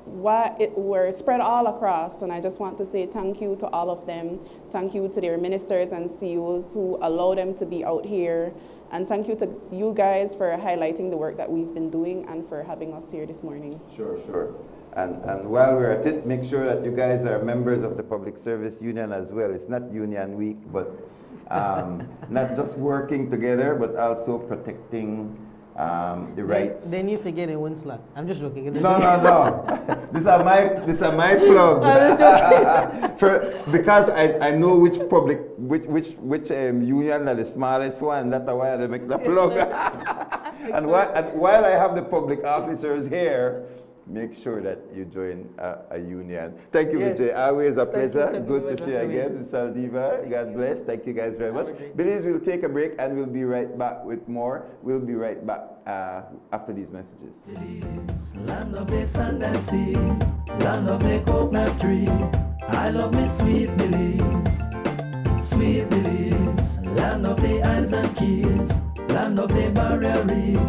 We're spread all across, and I just want to say thank you to all of them. Thank you to their ministers and CEOs who allow them to be out here. And thank you to you guys for highlighting the work that we've been doing and for having us here this morning. Sure, sure. And while we're at it, make sure that you guys are members of the Public Service Union as well. It's not Union Week, but not just working together, but also protecting the rights. Then you forget a one slot. I'm just joking. No. These are my plug. Because I know which union are the smallest one. That's why I make the plug. And while I have the public officers here, make sure that you join a union. Thank you, Yes. Vijay. Always a pleasure. Good to see you Thank you. again, Mr. Aldiva. God bless. Thank you guys very much. Billies, we'll take a break and we'll be right back with more. We'll be right back after these messages. Land of the sand and sea, land of the coconut tree. I love me sweet Belize, sweet Belize. Land of the islands and keys, land of the barrier reef.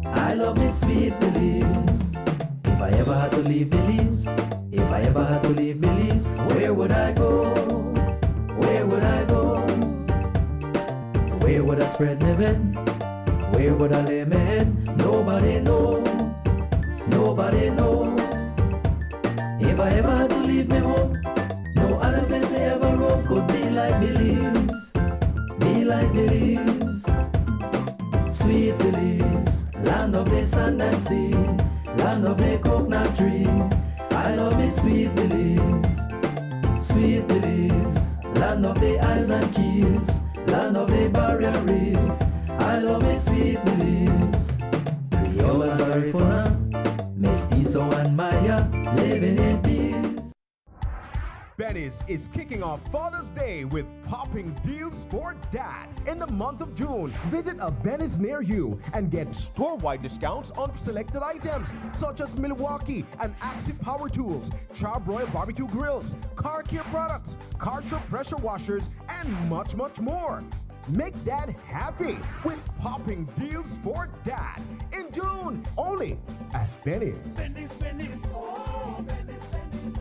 I love me sweet Belize. If I ever had to leave Belize, if I ever had to leave Belize, where would I go? Where would I go? Where would I spread my bed? Where would I lay my head? Nobody know, nobody know. If I ever had to leave me home, no other place me ever roam could be like Belize, be like Belize. Sweet Belize, land of the sand and sea, land of the coconut tree. I love me sweet Belize, sweet Belize. Land of the islands and keys, land of the barrier reef. I love me sweet Belize. Creole and Garifuna, Mestizo and Maya, living in peace. Benny's is kicking off Father's Day with popping deals for dad. In the month of June, visit a Benny's near you and get store-wide discounts on selected items such as Milwaukee and Axie Power Tools, Charbroil Barbecue Grills, car care products, Karcher pressure washers, and much, much more. Make dad happy with popping deals for dad in June, only at Benny's. Benny's, Benny's, oh, Benny's, Benny's.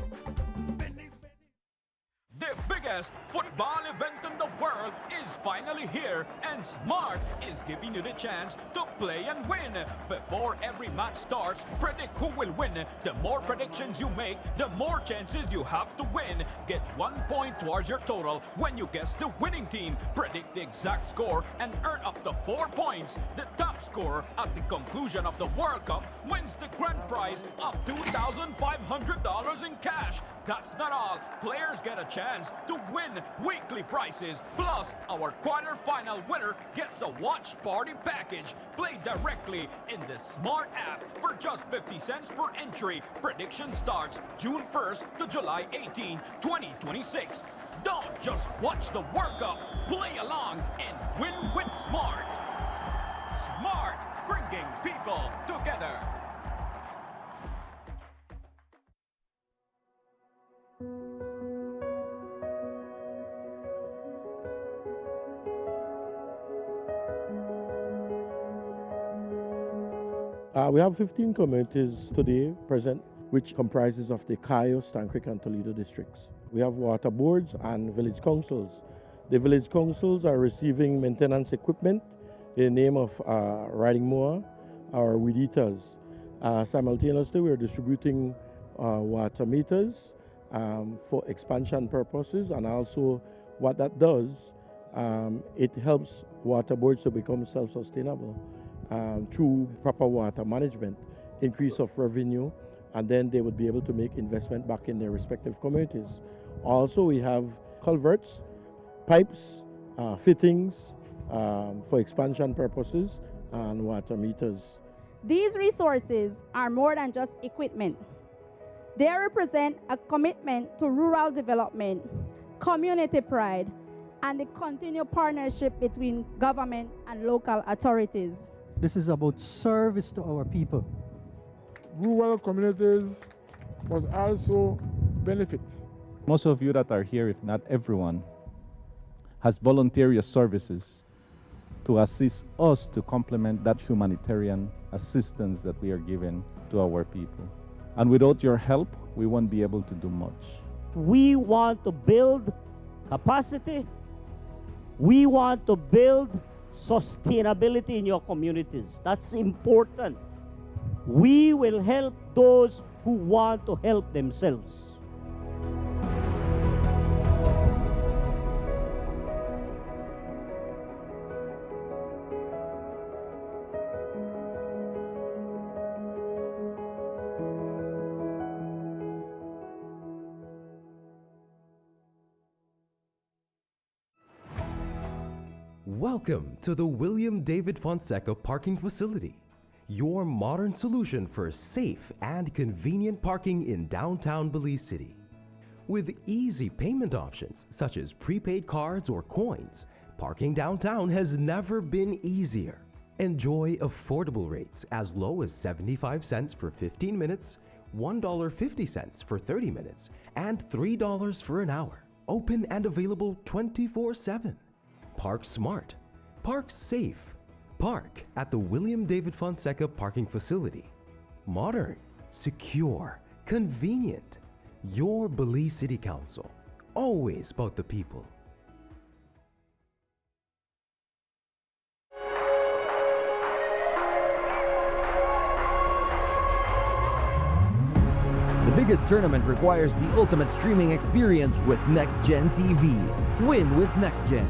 The biggest football event in the world is finally here, and Smart is giving you the chance to play and win. Before every match starts, predict who will win. The more predictions you make, the more chances you have to win. Get 1 point towards your total when you guess the winning team. Predict the exact score and earn up to 4 points. The top scorer at the conclusion of the World Cup wins the grand prize of $2,500 in cash. That's not all. Players get a chance to win weekly prizes. Plus, our quarter-final winner gets a watch party package. Play directly in the Smart app for just 50 cents per entry. Prediction starts June 1st to July 18, 2026. Don't just watch the World Cup. Play along and win with Smart. Smart, bringing people together. We have 15 communities today present, which comprises of the Cayo, Stancrick, and Toledo districts. We have water boards and village councils. The village councils are receiving maintenance equipment in the name of riding mower or weed eaters. Simultaneously, we're distributing water meters for expansion purposes, and also what that does, it helps water boards to become self-sustainable through proper water management, increase of revenue, and then they would be able to make investment back in their respective communities. Also, we have culverts, pipes, fittings for expansion purposes, and water meters. These resources are more than just equipment. They represent a commitment to rural development, community pride, and the continued partnership between government and local authorities. This is about service to our people. Rural communities must also benefit. Most of you that are here, if not everyone, has volunteered your services to assist us to complement that humanitarian assistance that we are giving to our people. And without your help, we won't be able to do much. We want to build capacity. We want to build sustainability in your communities. That's important. We will help those who want to help themselves. Welcome to the William David Fonseca parking facility, your modern solution for safe and convenient parking in downtown Belize City. With easy payment options such as prepaid cards or coins, parking downtown has never been easier. Enjoy affordable rates as low as 75 cents for 15 minutes, $1.50 for 30 minutes, and $3 for an hour. Open and available 24/7. Park smart. Park safe. Park at the William David Fonseca parking facility. Modern, secure, convenient. Your Belize City Council. Always about the people. The biggest tournament requires the ultimate streaming experience with NextGen TV. Win with NextGen.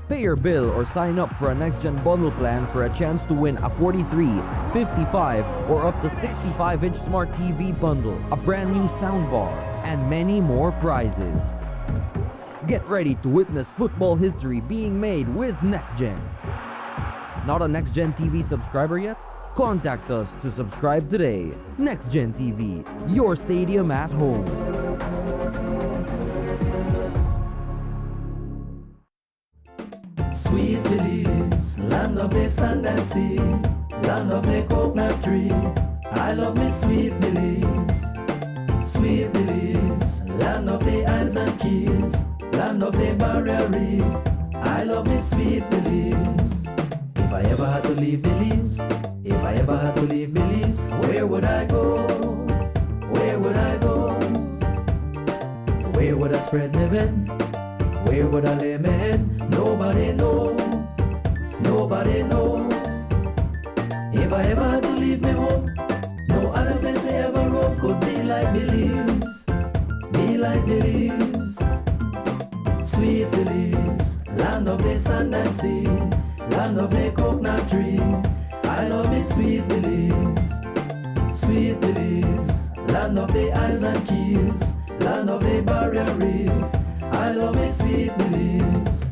Pay your bill or sign up for a NextGen bundle plan for a chance to win a 43, 55, or up to 65-inch smart TV bundle, a brand new soundbar, and many more prizes. Get ready to witness football history being made with NextGen. Not a NextGen TV subscriber yet? Contact us to subscribe today. NextGen TV, your stadium at home. Sweet Belize, land of the sand and sea, land of the coconut tree. I love me sweet Belize. Sweet Belize, land of the islands and keys, land of the barrier reef. I love me sweet Belize. If I ever had to leave Belize, if I ever had to leave Belize, where would I go? Where would I go? Where would I spread my bed? Where would I lay my head? Nobody know. Nobody know. If I ever had to leave me home, no other place me ever roam could be like Belize. Be like Belize. Sweet Belize, land of the sand and sea, land of the coconut tree. I love me sweet Belize. Sweet Belize, land of the islands and keys, land of the barrier reef. I love me sweet Belize.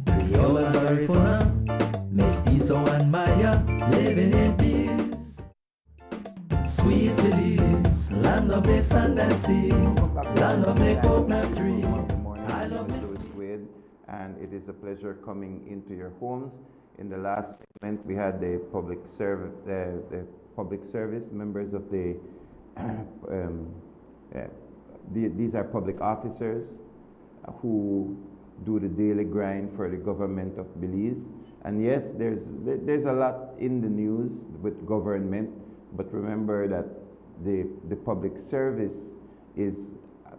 Creole and Garifuna, Mestizo and Maya, living in peace. Sweet Belize, land of the sand and sea, land of the coconut tree. I love me with, and it is a pleasure coming into your homes. In the last segment, we had the public service members of the. These are public officers who do the daily grind for the government of Belize. And yes, there's a lot in the news with government, but remember that the public service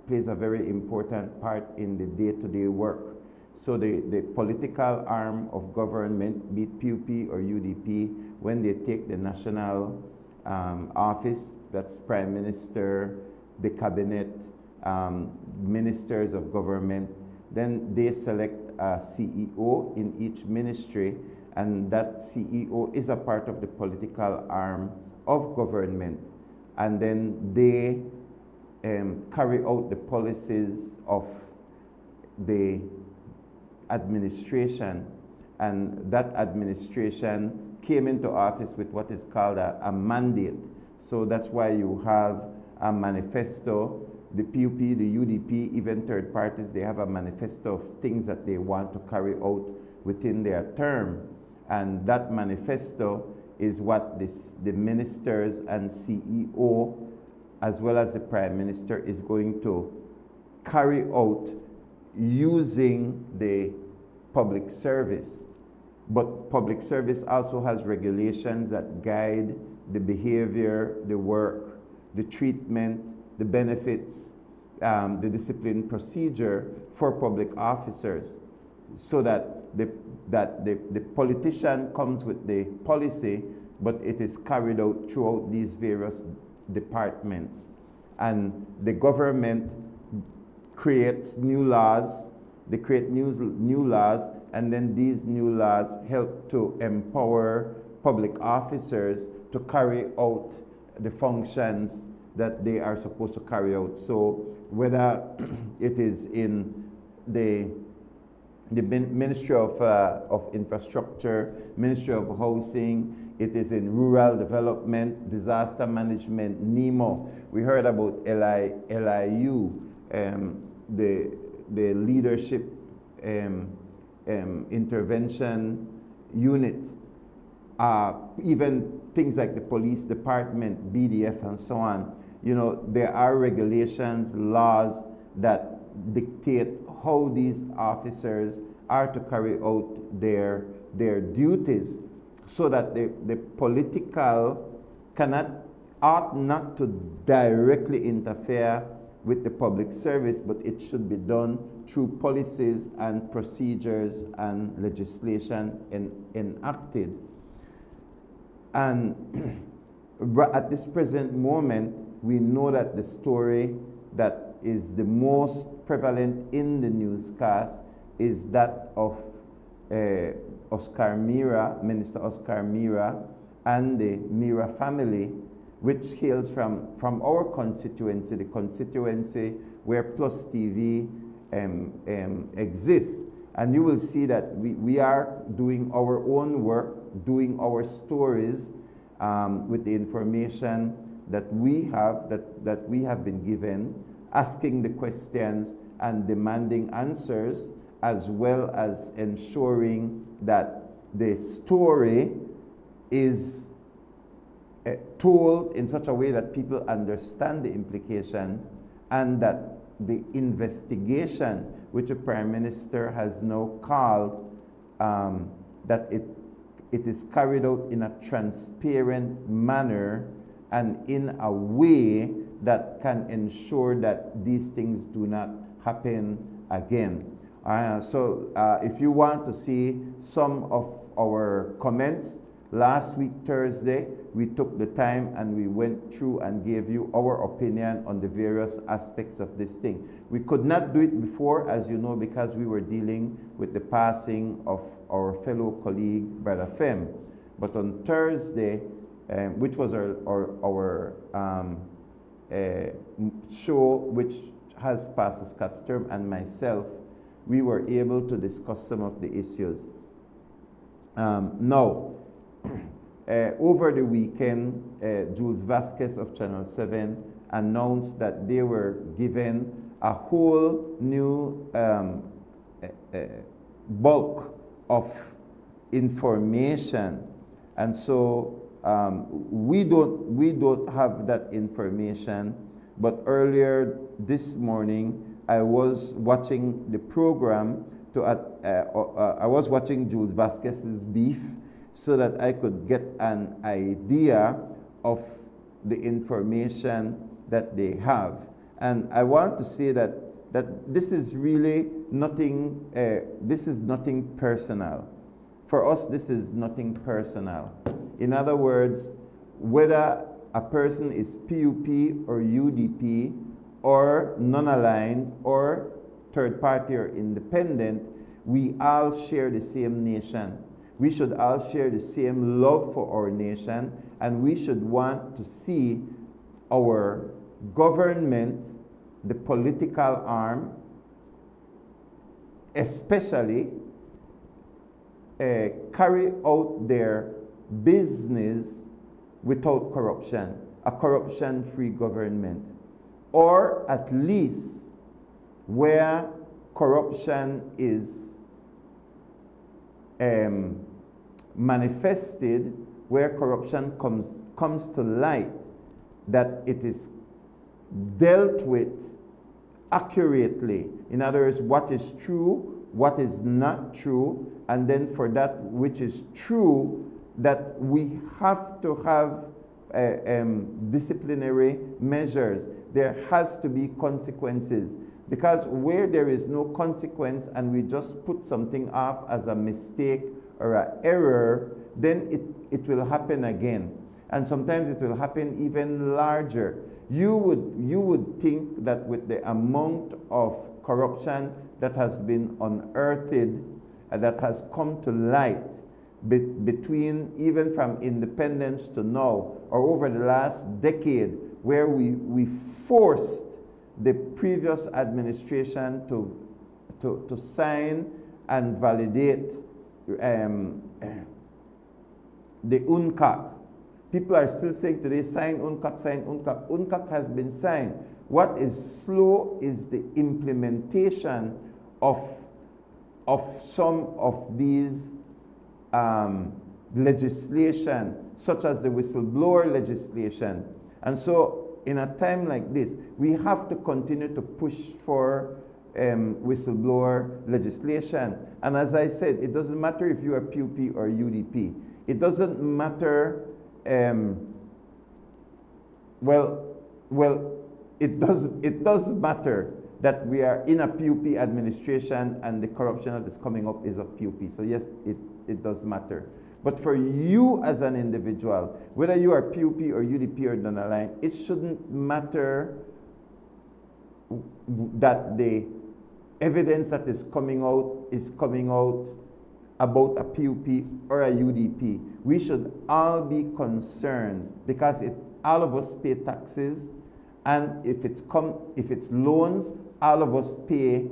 plays a very important part in the day-to-day work. So the political arm of government, be it PUP or UDP, when they take the national office, that's Prime Minister, the Cabinet, ministers of government. Then they select a CEO in each ministry, and that CEO is a part of the political arm of government. And then they carry out the policies of the administration, and that administration came into office with what is called a mandate. So that's why you have a manifesto. The PUP, the UDP, even third parties, they have a manifesto of things that they want to carry out within their term. And that manifesto is what the ministers and CEO, as well as the Prime Minister, is going to carry out using the public service. But public service also has regulations that guide the behavior, the work, the treatment, the benefits, the discipline procedure for public officers, so that the politician comes with the policy, but it is carried out throughout these various departments. And the government creates new laws, they create new laws, and then these new laws help to empower public officers to carry out the functions that they are supposed to carry out. So whether it is in the Ministry of Infrastructure, Ministry of Housing, it is in Rural Development, Disaster Management, NEMO. We heard about LIU, the Leadership Intervention Unit, even things like the Police Department, BDF, and so on. You know, there are regulations, laws that dictate how these officers are to carry out their duties, so that the political ought not to directly interfere with the public service, but it should be done through policies and procedures and legislation enacted. And at this present moment, we know that the story that is the most prevalent in the newscast is that of Oscar Mira, Minister Oscar Mira, and the Mira family, which hails from our constituency, the constituency where PlusTV exists. And you will see that we are doing our own work, doing our stories with the information that we have, that we have been given, asking the questions and demanding answers, as well as ensuring that the story is told in such a way that people understand the implications, and that the investigation, which the Prime Minister has now called, that it is carried out in a transparent manner and in a way that can ensure that these things do not happen again. So if you want to see some of our comments, last week, Thursday, we took the time and we went through and gave you our opinion on the various aspects of this thing. We could not do it before, as you know, because we were dealing with the passing of our fellow colleague, Brother Fem. But on Thursday, which was our show, which has Pastor Scott Sturm and myself, we were able to discuss some of the issues. Now, over the weekend, Jules Vasquez of Channel 7 announced that they were given a whole new bulk of information, and so we don't have that information. But earlier this morning, I was watching the program. I was watching Jules Vasquez's beef, so that I could get an idea of the information that they have. And I want to say that this is really nothing, this is nothing personal. For us, this is nothing personal. In other words, whether a person is PUP or UDP or non-aligned or third party or independent, we all share the same nation. We should all share the same love for our nation, and we should want to see our government, the political arm, especially carry out their business without corruption, a corruption-free government, or at least where corruption is manifested, where corruption comes to light, that it is dealt with accurately. In other words, what is true, what is not true, and then for that which is true, that we have to have disciplinary measures. There has to be consequences, because where there is no consequence and we just put something off as a mistake or an error, then it will happen again. And sometimes it will happen even larger. You would think that with the amount of corruption that has been unearthed, that has come to light between even from independence to now, or over the last decade, where we forced the previous administration to sign and validate the UNCAC. People are still saying today, sign UNCAC, sign UNCAC. UNCAC has been signed. What is slow is the implementation of some of these legislation, such as the whistleblower legislation. And so in a time like this, we have to continue to push for whistleblower legislation. And as I said, it doesn't matter if you are PUP or UDP. It doesn't matter, it does matter that we are in a PUP administration and the corruption that is coming up is of PUP. So yes, it does matter. But for you as an individual, whether you are PUP or UDP or non-aligned, it shouldn't matter that the evidence that is coming out about a PUP or a UDP. We should all be concerned, because all of us pay taxes, and if it's loans, all of us pay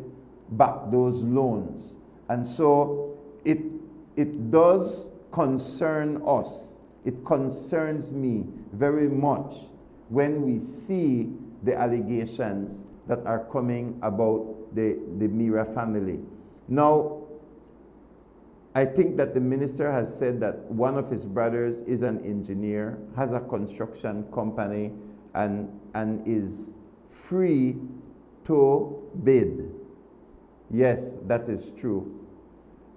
back those loans. And so it does concern us. It concerns me very much when we see the allegations that are coming about the Mira family. Now, I think that the minister has said that one of his brothers is an engineer, has a construction company, and is free to bid. Yes, that is true.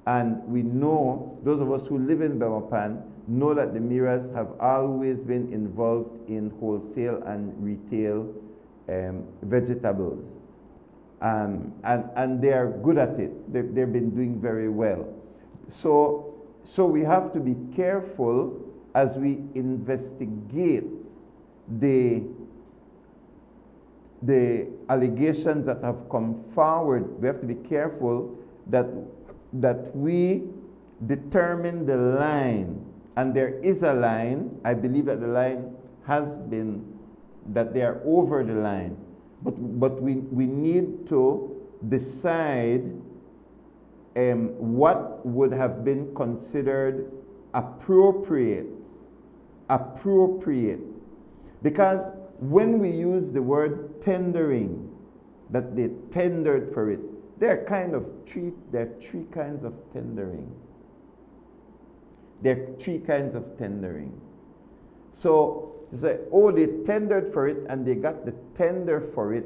And we know, those of us who live in Belmopan, know that the Miras have always been involved in wholesale and retail vegetables. And they are good at it. They've been doing very well. So we have to be careful as we investigate the allegations that have come forward. We have to be careful that we determine the line, and there is a line. I believe that the line has been, that they are over the line, but we need to decide what would have been considered appropriate, because when we use the word tendering, that they tendered for it, there are three kinds of tendering. There are three kinds of tendering. So to say, oh, they tendered for it and they got the tender for it,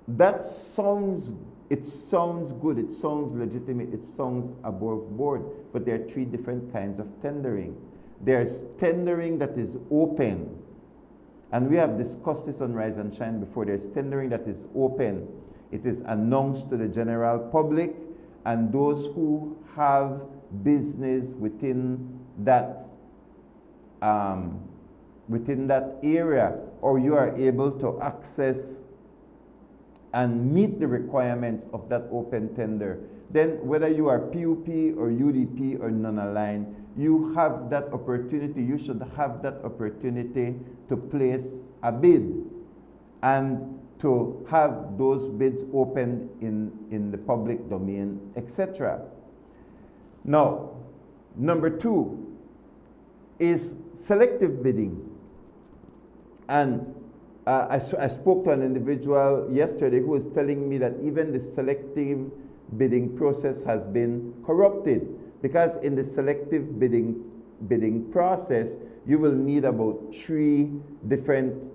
that sounds good, it sounds legitimate, it sounds above board, but there are three different kinds of tendering. There's tendering that is open, and we have discussed this on Rise and Shine before. There's tendering that is open. It is announced to the general public, and those who have business within that within that area, or you are able to access and meet the requirements of that open tender, then whether you are PUP or UDP or non-aligned, you have that opportunity, you should have that opportunity to place a bid and to have those bids opened in the public domain, etc. Now, number 2 is selective bidding. And I spoke to an individual yesterday who was telling me that even the selective bidding process has been corrupted, because in the selective bidding process, you will need about 3 different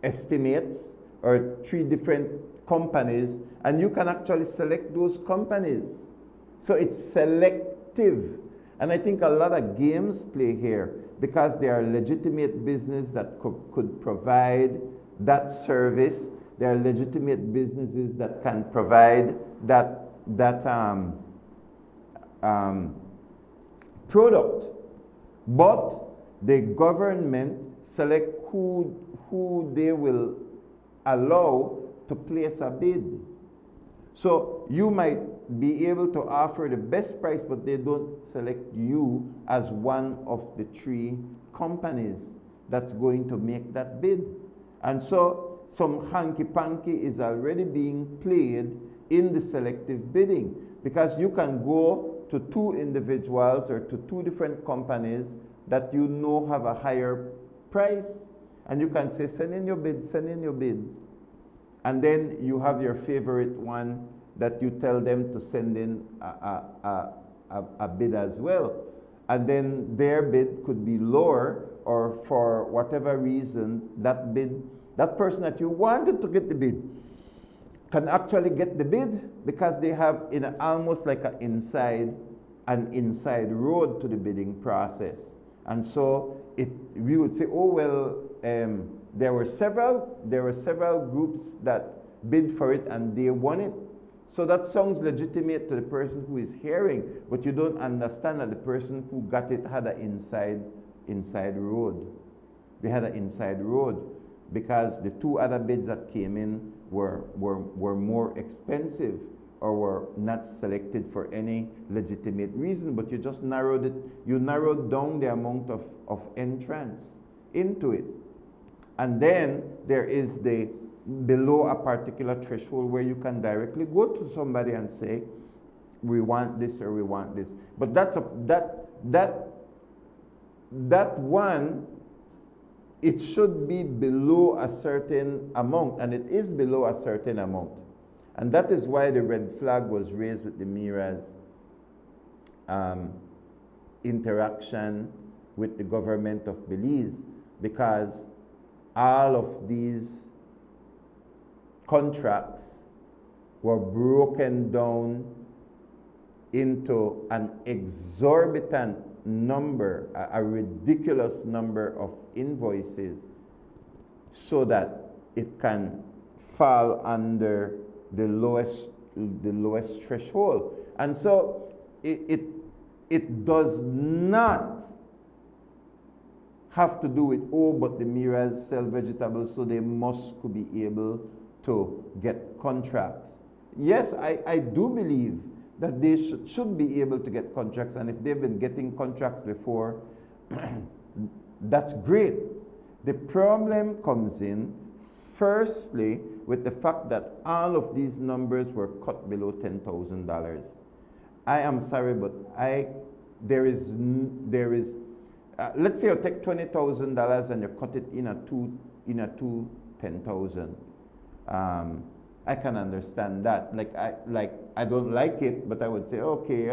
estimates or 3 different companies, and you can actually select those companies. So it's selective. And I think a lot of games play here, because they are legitimate business that could provide that service. There are legitimate businesses that can provide that product. But the government select who they will allow to place a bid. So you might be able to offer the best price, but they don't select you as one of the 3 companies that's going to make that bid. And so some hanky-panky is already being played in the selective bidding, because you can go to 2 individuals or to 2 different companies that you know have a higher price, and you can say, send in your bid, send in your bid. And then you have your favorite one that you tell them to send in a bid as well. And then their bid could be lower, or for whatever reason, that person that you wanted to get the bid can actually get the bid, because they have almost like an inside road to the bidding process. And so we would say, oh, well, there were several groups that bid for it and they won it. So that sounds legitimate to the person who is hearing, but you don't understand that the person who got it had an inside road. They had an inside road because the 2 other bids that came in were more expensive, or were not selected for any legitimate reason, but you just narrowed down the amount of entrance into it. And then there is the below a particular threshold where you can directly go to somebody and say, we want this or we want this. But that one, it should be below a certain amount, and it is below a certain amount. And that is why the red flag was raised with the MIRA's interaction with the government of Belize, because all of these contracts were broken down into an exorbitant number, a ridiculous number of invoices, so that it can fall under the lowest threshold. And so it does not have to do with, oh, but the MIRAs sell vegetables, so they could be able to get contracts. Yes, I do believe that they should be able to get contracts, and if they've been getting contracts before, that's great. The problem comes in, firstly, with the fact that all of these numbers were cut below $10,000. I am sorry, but there is let's say you take $20,000 and you cut it in a two 10,000. I can understand that. I don't like it, but I would say, okay,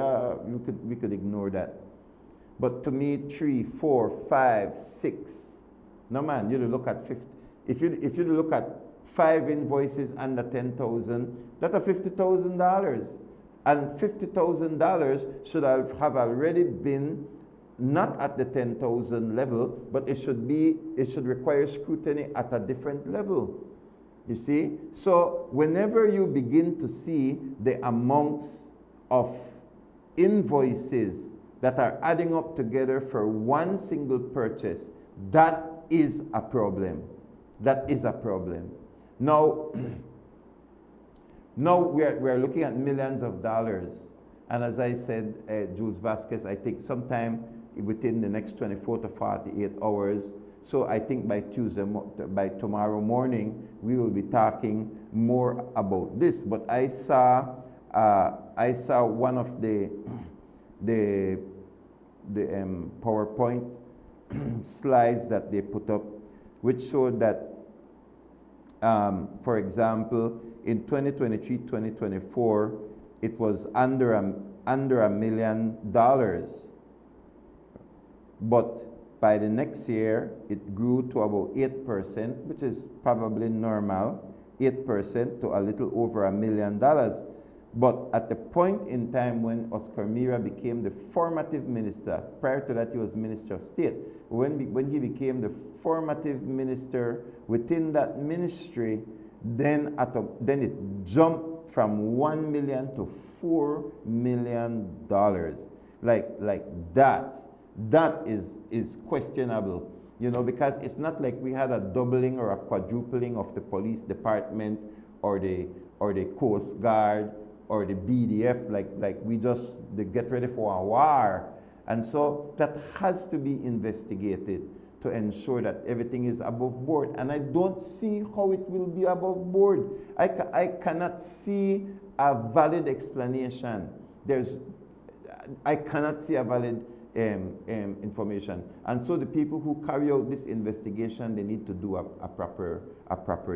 we could ignore that. But to me, 3, 4, 5, 6. No man, you look at 50. If you look at 5 invoices under 10,000, that's $50,000, and $50,000 should have already been not at the 10,000 level, but it should require scrutiny at a different level. You see? So whenever you begin to see the amounts of invoices that are adding up together for one single purchase, that is a problem. That is a problem. Now, now we're looking at millions of dollars. And as I said, Jules Vasquez, I think sometime within the next 24 to 48 hours, so I think by tomorrow morning, we will be talking more about this. But I saw one of the PowerPoint slides that they put up, which showed that, for example, in 2023-2024, it was under $1 million. But by the next year, it grew to about 8%, which is probably normal, 8% to a little over $1 million. But at the point in time when Oscar Mira became the formative minister, prior to that he was Minister of State, when he became the formative minister within that ministry, then it jumped from $1 million to $4 million. Like that. That is questionable, you know, because it's not like we had a doubling or a quadrupling of the police department or the Coast Guard or the BDF, like we just they get ready for a war. And so that has to be investigated to ensure that everything is above board. And I don't see how it will be above board. I cannot see a valid explanation. I cannot see a valid information. And so the people who carry out this investigation, they need to do a proper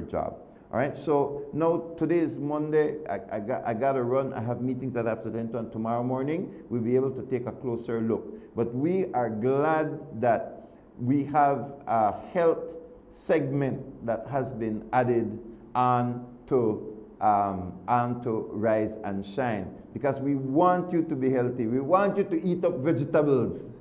job. All right, so now today is Monday. I got to run. I have meetings that I have to attend to, and tomorrow morning we'll be able to take a closer look. But we are glad that we have a health segment that has been added on to Rise and Shine, because we want you to be healthy. We want you to eat up vegetables.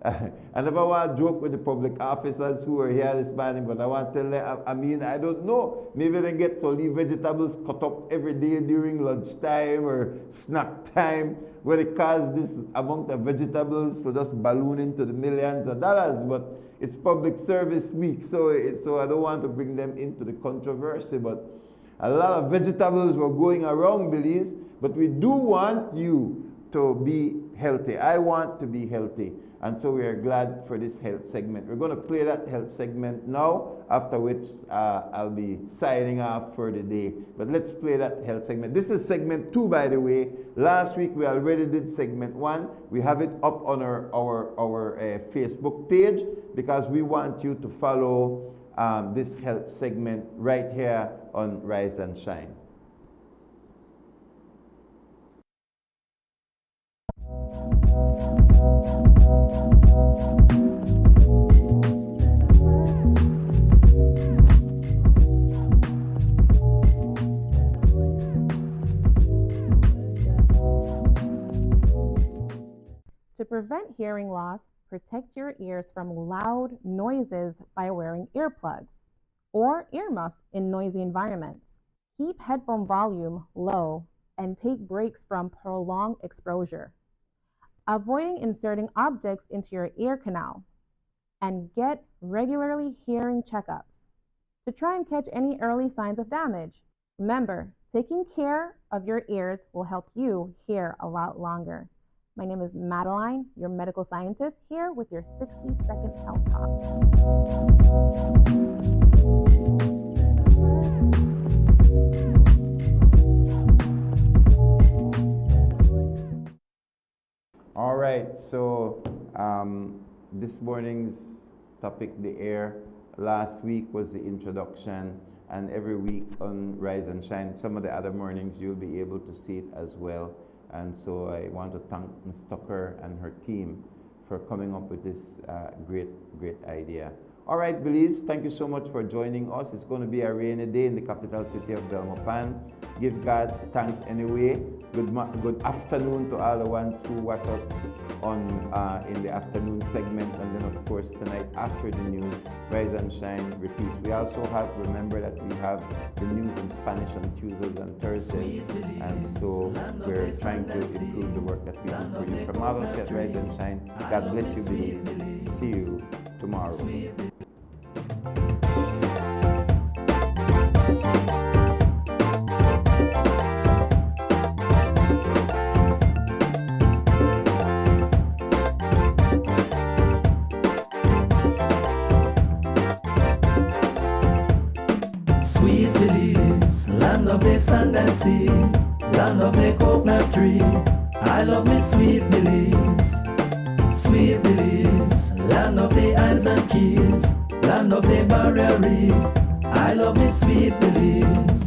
I never want to joke with the public officers who are here this morning, but I want to tell them, I mean, I don't know. Maybe they get to leave vegetables cut up every day during lunchtime or snack time, where it causes this amount of vegetables for just ballooning to the millions of dollars. But it's public service week, so I don't want to bring them into the controversy. But a lot of vegetables were going around, Belize, but we do want you to be healthy. I want to be healthy. And so we are glad for this health segment. We're going to play that health segment now, after which I'll be signing off for the day. But let's play that health segment. This is segment 2, by the way. Last week we already did segment 1. We have it up on our Facebook page, because we want you to follow this health segment right here on Rise and Shine. To prevent hearing loss, protect your ears from loud noises by wearing earplugs or earmuffs in noisy environments. Keep headphone volume low and take breaks from prolonged exposure. Avoiding inserting objects into your ear canal, and get regularly hearing checkups to try and catch any early signs of damage. Remember, taking care of your ears will help you hear a lot longer. My name is Madeline, your medical scientist, here with your 60-second health talk. All right, so this morning's topic, the air. Last week was the introduction, and every week on Rise and Shine, some of the other mornings you'll be able to see it as well. And so I want to thank Ms. Tucker and her team for coming up with this great idea. All right, Belize, thank you so much for joining us. It's going to be a rainy day in the capital city of Belmopan. Give God thanks anyway. Good afternoon to all the ones who watch us on in the afternoon segment, and then of course tonight after the news, Rise and Shine repeats. We also remember that we have the news in Spanish on Tuesdays and Thursdays, and so we're trying to improve the work that we do for you. From all of us at Rise and Shine, God bless you, Belize. See you tomorrow. Sweet Belize, land of the sand and sea, land of the coconut tree. I love me sweet Belize. Sweet Belize, land of the islands and keys, land of the barrier reef. I love me sweet Belize.